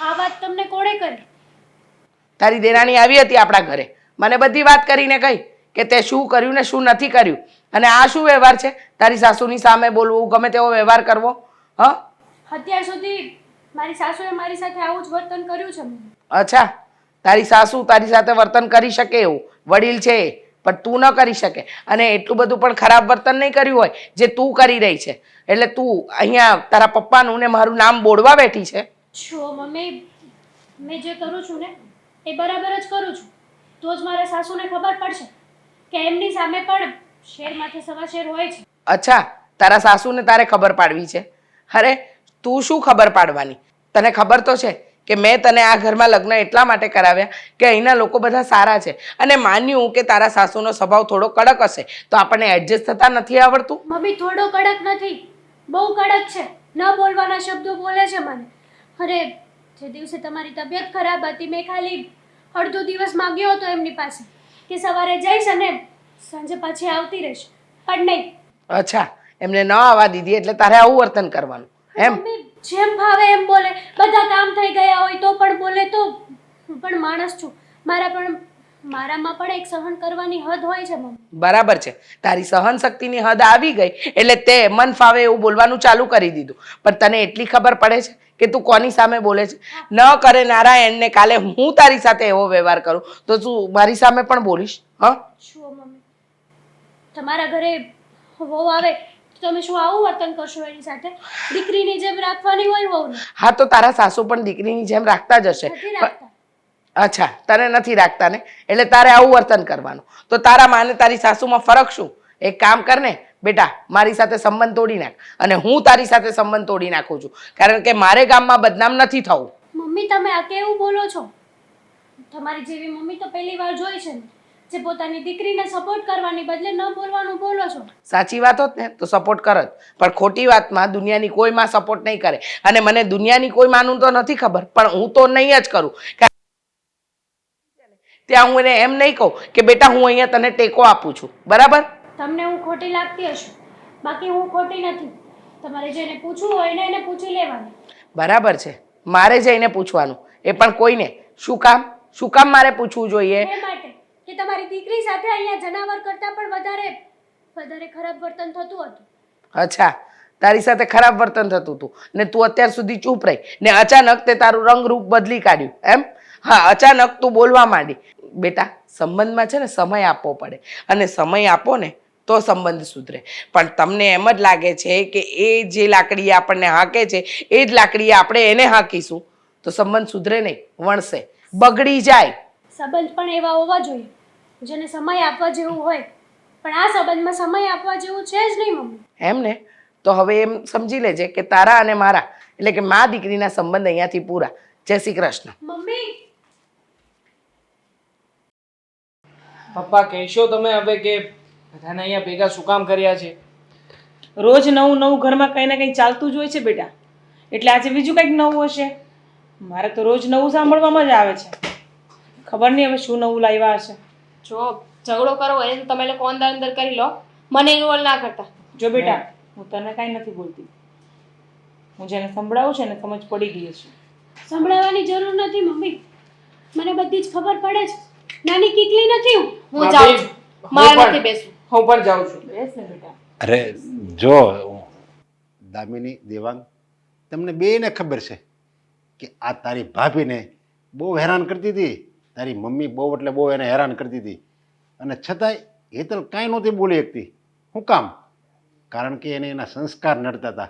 આ વાત તમને કોણે કરી? તારી દેરાણી આવી હતી આપણા ઘરે, મને બધી વાત કરીને કહી કે તે શું કર્યું ને શું નથી કર્યું. અને આ શું વ્યવહાર છે? તારી સાસુની સામે બોલવું, ગમે તેવો વ્યવહાર કરવો? હ અત્યાર સુધી મારી સાસુએ મારી સાથે આવું જ વર્તન કર્યું છે મમ્મી. અચ્છા, તારી સાસુ તારી સાથે વર્તન કરી શકે એવું વડીલ છે એ, પણ તું ન કરી શકે. અને એટલું બધું પણ ખરાબ વર્તન નહીં કર્યું હોય જે તું કરી રહી છે. એટલે તું અહીંયા તારા પપ્પાનું ને મારું નામ બોલવા બેઠી છે. છો મમ્મી, મેં જે કરું છું ને એ બરાબર જ કરું છું. તો જ મારા સાસુને ખબર પડશે કે એમની સામે પણ શેરમાંથી સવા શેર હોય છે. અચ્છા, તારા સાસુને તારે ખબર પાડવી છે? અરે તું શું ખબર પાડવાની? તને ખબર તો છે કે મેં તને આ ઘરમાં લગ્ન એટલા માટે કરાવ્યા કે અહીંના લોકો બધા સારા છે, અને માન્યું કે તારા સાસુનો સ્વભાવ થોડો કડક હશે તો આપણને એડજસ્ટ થતા નથી આવડતું. મમ્મી થોડો કડક નથી, બહુ કડક છે. ન બોલવાના શબ્દો બોલે છે મને. અરે જે દિવસે તમારી તબિયત ખરાબ હતી મેં ખાલી અડધો દિવસ માંગ્યો હતો એમની પાસે કે સવારે જઈશ અને સાંજે પાછી આવતી રહીશ, પણ નહીં. અચ્છા, એમને ન આવવા દીધી એટલે તારે આવું વર્તન કરવાનું એમ? મમ્મી જેમ ભાવે એમ બોલે, બધા કામ થઈ ગયા હોય તો પણ બોલે. તો હું પણ માણસ છું, મારામાં પણ એક સહન કરવાની હદ હોય છે મમ્મી. બરાબર છે, તારી સહન શક્તિની હદ આવી ગઈ એટલે તે મન ફાવે એવું બોલવાનું ચાલુ કરી દીધું. પણ તને એટલી ખબર પડે છે કે તું કોની સામે બોલે છે? ન કરે નારાયણને કાલે હું તારી સાથે એવો વ્યવહાર કરું તો તું મારી સામે પણ બોલીશ? હા જુઓ મમ્મી, તમારા ઘરે વહુ આવે તો તમે શું આવું વર્તન કરશો એની સાથે? દીકરીની જેમ રાખવાની હોય વહુને. હા, તો તારા સાસુ પણ દીકરીની જેમ રાખતા જ હશે. નથી રાખતા. અચ્છા, તને નથી રાખતા ને, એટલે તારે આવું વર્તન કરવાનું. તો તારા માને તારી સાસુમાં ફરક શું? એક કામ કર ને બેટા, મારી સાથે સંબંધ તોડી નાખ, અને હું તારી સાથે સંબંધ તોડી નાખું છું, કારણ કે મારે ગામમાં બદનામ નથી થવું. મમ્મી તમે આ કેવું બોલો છો? તમારી જેવી મમ્મી તો પહેલી વાર જોઈ છે ને, જે પોતાની દીકરીને સપોર્ટ કરવાની બદલે ન બોલવાનું બોલો છો. સાચી વાત હોત ને તો સપોર્ટ કરત, પણ ખોટી વાતમાં દુનિયાની કોઈ માં સપોર્ટ નહીં કરે. અને મને દુનિયાની કોઈ માનું તો નથી ખબર, પણ હું તો નહીં જ કરું. ત્યાં હું એને એમ નહીં કહું કે બેટા હું અહીંયા તને ટેકો આપું છું, બરાબર? તમને હું ખોટી લાગતી હશે, બાકી હું ખોટી નથી. તમારે જેને પૂછવું હોય ને એને પૂછી લેવાનું. બરાબર છે, મારે જઈને પૂછવાનું, એ પણ કોઈને. શું કામ? શું કામ મારે પૂછવું જોઈએ? એ માટે કે તમારી દીકરી સાથે અહીંયા જનાવર કરતાં પણ વધારે ખરાબ વર્તન થતું હતું. અચ્છા, તારી સાથે ખરાબ વર્તન થતું હતું ને તું અત્યાર સુધી ચૂપ રહી, ને અચાનક તે તારું રંગ રૂપ બદલી કાઢ્યું એમ? હા, અચાનક તું બોલવા માંડી. બેટા, સંબંધમાં છે ને સમય આપવો પડે, અને સમય આપો ને તો સંબંધ સુધરે. પણ તમને એમ જ લાગે છે કે એ જે લાકડીએ આપણને હાંકે છે એ જ લાકડીએ આપણે એને હાંકીશું તો સંબંધ સુધરે નહીં, વણશે, બગડી જાય. સંબંધ પણ એવા હોવા જોઈએ જેને સમય આપવા જેવું હોય, પણ આ સંબંધમાં સમય આપવા જેવું છે જ નહીં મમ્મી. એમ ને? તો હવે એમ સમજી લેજે કે તારા અને મારા એટલે કે મા દીકરીના સંબંધ અહીંયાથી પૂરા. જય શ્રી કૃષ્ણ. મમ્મી પપ્પા કહેશો તમે હવે કે બધાને અહીંયા ભેગા શું કામ કર્યા છે? રોજ નવું નવું ઘરમાં કંઈ ને કંઈ ચાલતું જ હોય છે બેટા, એટલે આજે બીજું કંઈક નવું હશે. મારે તો રોજ નવું સાંભળવામાં જ આવે છે. ખબર નહીં હવે શું નવું લાવ્યા હશે. જો ઝઘડો કરવો હોય તો તમે લોકો અંદર અંદર કરી લો, મને ઇન્વોલ્વ ના કરતા. જો બેટા, હું તને કાંઈ નથી બોલતી. હું જેને સંભળાવું છે ને સમજ પડી ગઈ છે. સંભળાવવાની જરૂર નથી મમ્મી, મને બધી જ ખબર પડે છે. નાની કીકલી નથી હું. હું જાઉં છું, મારે નથી બેસવું. હું પણ જાઉં છું. બેસ ને બેટા. અરે જો દામિની, દેવાંગ, તમને બેયને ખબર છે કે આ તારી ભાભીને બહુ હેરાન કરતી હતી. તારી મમ્મી બહુ એટલે બહુ એને હેરાન કરતી હતી, અને છતાંય હેતલ કાંઈ નહોતી બોલી શકતી. શું કામ? કારણ કે એને એના સંસ્કાર નડતા હતા.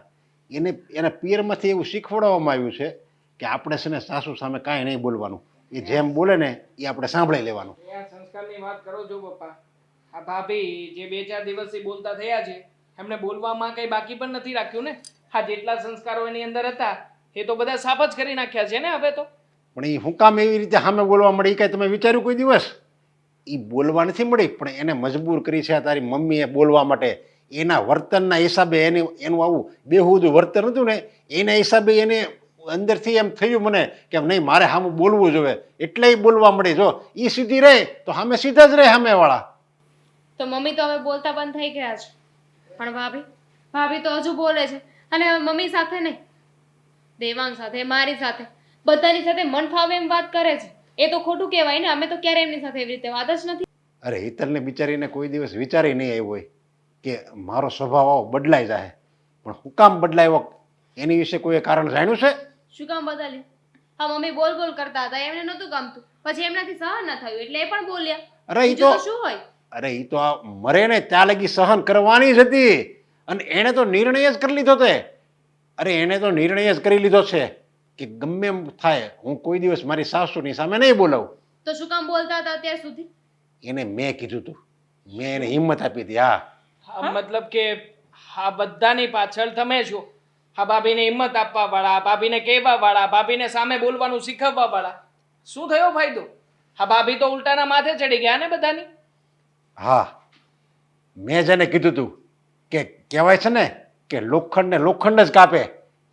એના પિયરમાંથી એવું શીખવાડવામાં આવ્યું છે કે આપણે છે ને સાસુ સામે કાંઈ નહીં બોલવાનું. એ જેમ બોલે ને એ આપણે સાંભળી લેવાનું. એ આ સંસ્કારની વાત કરો છો પપ્પા. આ ભાભી જે 2-4 દિવસથી બોલતા થયા છે એમને બોલવામાં કંઈ બાકી પણ નથી રાખ્યું ને. હા, જેટલા સંસ્કારો એની અંદર હતા એ તો બધા સાફ જ કરી નાખ્યા છે ને હવે તો. પણ એ શું કામ એવી રીતે સામે બોલવા મળી? એ કાંઈ તમે વિચાર્યું કોઈ દિવસ? એ બોલવા નથી મળી, પણ એને મજબૂર કરી છે તારી મમ્મીએ બોલવા માટે. એના વર્તનના હિસાબે એનું આવું બેહુદું વર્તન હતું ને, એના હિસાબે એને અંદરથી એમ થયું મને કે નહીં, મારે સામું બોલવું જોઈએ, એટલે એ બોલવા મળી. જો એ સીધી રહે તો સામે સીધા જ રહે સામેવાળા. તો મમ્મી તો હવે બોલતા બંધ થઈ ગયા છે, પણ ભાભી તો હજુ બોલે છે. અને મમ્મી સાથે નહીં, દેવાંગ સાથે, મારી સાથે, બધાની સાથે મન ફાવે એમ વાત કરે છે. એ તો ખોટું કહેવાય ને. અમે તો ક્યારે એમની સાથે એવી રીતે વાત જ નથી. અરે હિતલને બિચારીને કોઈ દિવસ વિચારી નહીં આવ્યો હોય કે મારો સ્વભાવ આવો બદલાઈ જાય. પણ શું કામ બદલાયો એની વિશે કોઈ કારણ જાણ્યું છે? શું કામ બદલ્યું? હા, મમ્મી બોલ કરતા હતા, એમને નહોતું ગમતું, પછી એમનાથી સહન ન થયું એટલે એ પણ બોલ્યા. અરે એ બીજું તો શું હોય? અરે એ તો આ મરે ને ત્યાં લગી સહન કરવાની જ હતી, અને એણે તો નિર્ણય જ કરી લીધો તે. અરે એણે તો નિર્ણય જ કરી લીધો છે કે ગમે એમ થાય હું કોઈ દિવસ મારી સાસુની સામે નહીં બોલાવું. તો શું કામ બોલતા હતા અત્યાર સુધી? એને મેં કીધું તું, મેં એને હિંમત આપી હતી. હા, હા, મતલબ કે આ બધાની પાછળ તમે છો. આ ભાભીને હિંમત આપવા વાળા, ભાભીને કહેવા વાળા, ભાભીને સામે બોલવાનું શીખવવા વાળા. શું થયો ફાયદો? આ ભાભી તો ઉલટાના માથે ચડી ગયા ને બધાની. હા, મેં જેને કીધું તું કે કહેવાય છે ને કે લોખંડને લોખંડ જ કાપે,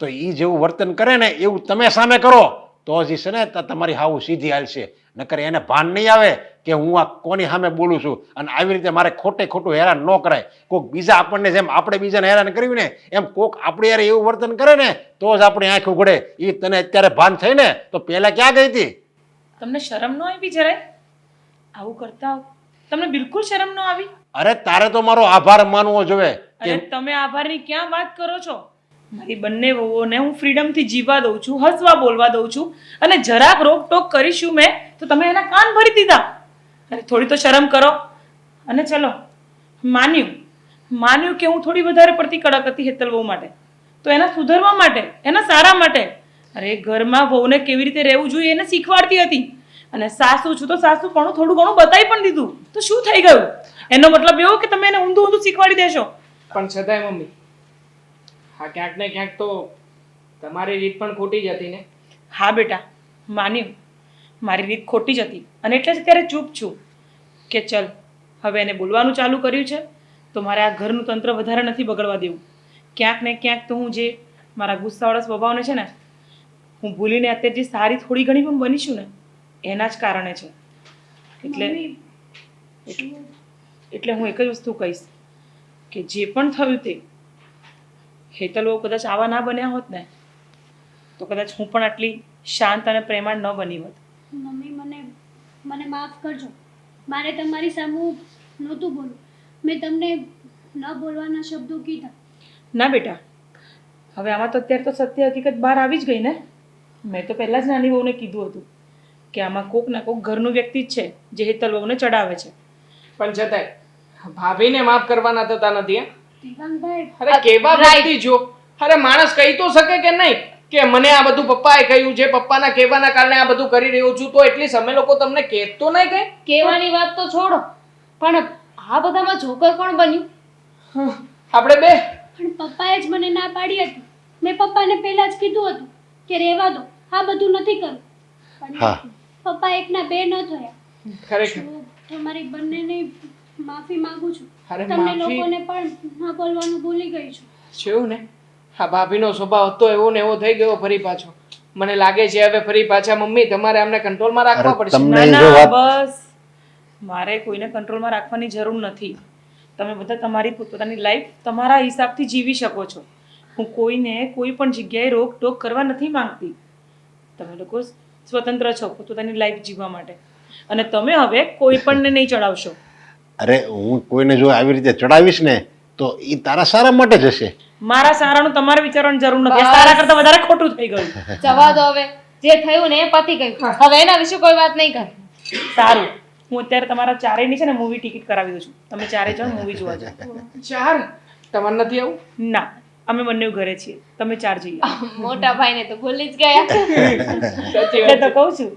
તો એ જેવું વર્તન કરે ને એવું તમે સામે કરો તો જ છે ને તમારી હાવું સીધી હાલશે. નકર એને ભાન નહીં આવે કે હું આ કોની સામે બોલું છું, અને આવી રીતે મારે ખોટું હેરાન ન કરાય. કોઈક બીજા આપણને જેમ આપણે બીજાને હેરાન કર્યું ને એમ કોક આપણે યાર એવું વર્તન કરે ને તો જ આપણી આંખ ઉઘડે. એ તને અત્યારે ભાન થઈ ને તો પહેલાં ક્યાં ગઈ હતી? તમને શરમ ન આવી જરાય આવું કરતા? તમને બિલકુલ શરમ ન આવી? અરે તારે તો મારો આભાર માનવો જોઈએ. અરે તમે આભારની ક્યાં વાત કરો છો? મારી બંને વહુઓને હું ફ્રીડમથી જીવવા દઉં છું, હસવા બોલવા દઉં છું, અને જરાક રોકટોક કરીશું મેં તો તમે એના કાન ભરી દીધા. અરે થોડી તો શરમ કરો. અને ચલો માન્યું કે હું થોડી વધારે પડતી કડક હતી હેતલ વહુ માટે, તો એના સુધરવા માટે, એના સારા માટે. અરે ઘરમાં વહુને કેવી રીતે રહેવું જોઈએ એને શીખવાડતી હતી, અને સાસુ છું તો સાસુ પણ થોડું ઘણું બતાવી પણ દીધું. તો શું થઈ ગયું? એનો મતલબ એવો કે તમે એને ઊંધું શીખવાડી દેશો? પણ છતાંય મમ્મી, હા, ક્યાંક ને ક્યાંક તો તમારી રીત પણ ખોટી જ હતી ને. હા બેટા, માન્યું મારી રીત ખોટી જ હતી, અને એટલે જ ત્યારે ચૂપ છું કે ચલ હવે એને બોલવાનું ચાલુ કર્યું છે તો મારે આ ઘરનું તંત્ર વધારે નથી બગડવા દેવું. ક્યાંક ને ક્યાંક તો હું જે મારા ગુસ્સાવાળા સ્વભાવને છે ને હું ભૂલીને અત્યારે જે સારી થોડી ઘણી પણ બનીશું ને એના જ કારણે છે. એટલે હું એક જ વસ્તુ કહીશ કે જે પણ થયું તે હેતલ વહુ કદાચ આવા ના બન્યા હોત ને તો કદાચ હું પણ આટલી શાંત અને પ્રેમાળ ન બની હોત. મમ્મી, મને માફ કરજો. મારે તમારી સામું નહોતું બોલવું. મેં તમને ન બોલવાના શબ્દો કીધા. ના બેટા, હવે આમાં તો અત્યારે તો સત્ય હકીકત બહાર આવી જ ગઈ ને. મેં તો પહેલાં જ નાની વહુને કીધું હતું કે આમાં કોક ના કોક ઘરનું વ્યક્તિ જ છે જે હેતલ વહુને ચડાવે છે. પણ છતાંય ભાભીને માફ કરવાના થતા નથી. દેવાંગભાઈ, અરે કેવા વ્યક્તિ જો. અરે માણસ કહી તો શકે કે નહીં કે મને આ બધું પપ્પાએ કહ્યું છે, પપ્પાના કહેવાના કારણે આ બધું કરી રહ્યો છું, તો એટલી અમે લોકો તમને કહેતો નહીં કઈ? કહેવાની વાત તો છોડો, પણ આ બધામાં જોકર કોણ બન્યું? આપણે બે. પણ પપ્પાએ જ મને ના પાડી હતી. મેં પપ્પાને પહેલા જ કીધું હતું કે રહેવા દો, આ બધું નથી કરવું. હા. પણ પપ્પા એકના બે ન થયા. ખરેખર હું તમારી બંનેની માફી માંગુ છું. અરે તમને માફી? લોકોને પણ ન બોલવાનું ભૂલી ગઈ છું. જોયું ને, આ ભાભીનો સ્વભાવ હતો એવો ને એવો થઈ ગયો ફરી પાછો. મને લાગે છે હવે ફરી પાછા મમ્મી તમારે અમને કંટ્રોલમાં રાખવા પડશે. તમને ના જો ના, વાત બસ મારે કોઈને કંટ્રોલમાં રાખવાની જરૂર નથી. તમે બધા તમારી પોતાની લાઈફ તમારા હિસાબથી જીવી શકો છો. હું કોઈને કોઈ પણ જગ્યાએ રોક ટોક કરવા નથી માંગતી. તમે લોકો સ્વતંત્ર છો પોતાની લાઈફ જીવવા માટે, અને તમે હવે કોઈ પણને નહીં ચડાવશો. અરે હું કોઈને જો આવી રીતે ચડાવીશ ને તો એ તારા સારા માટે જ હશે. મારા સારાનું તમારે વિચારવાની જરૂર નથી. આ સારા કરતા વધારે ખોટું થઈ ગયું. જવા દો હવે, જે થયું ને એ પતી ગયું. હવે એના વિશે કોઈ વાત નહીં કર. સારું, હું અત્યારે તમારા ચારેયની છે ને મૂવી ટિકિટ કરાવી દઉં છું. તમે ચારે જણ મૂવી જોવા જાઓ. ચાર તમારે નથી આવું? ના, અમે બંને ઘરે છીએ, તમે ચાર જઈએ. મોટા ભાઈને તો ભૂલી જ ગયા. એટલે તો કહું છું.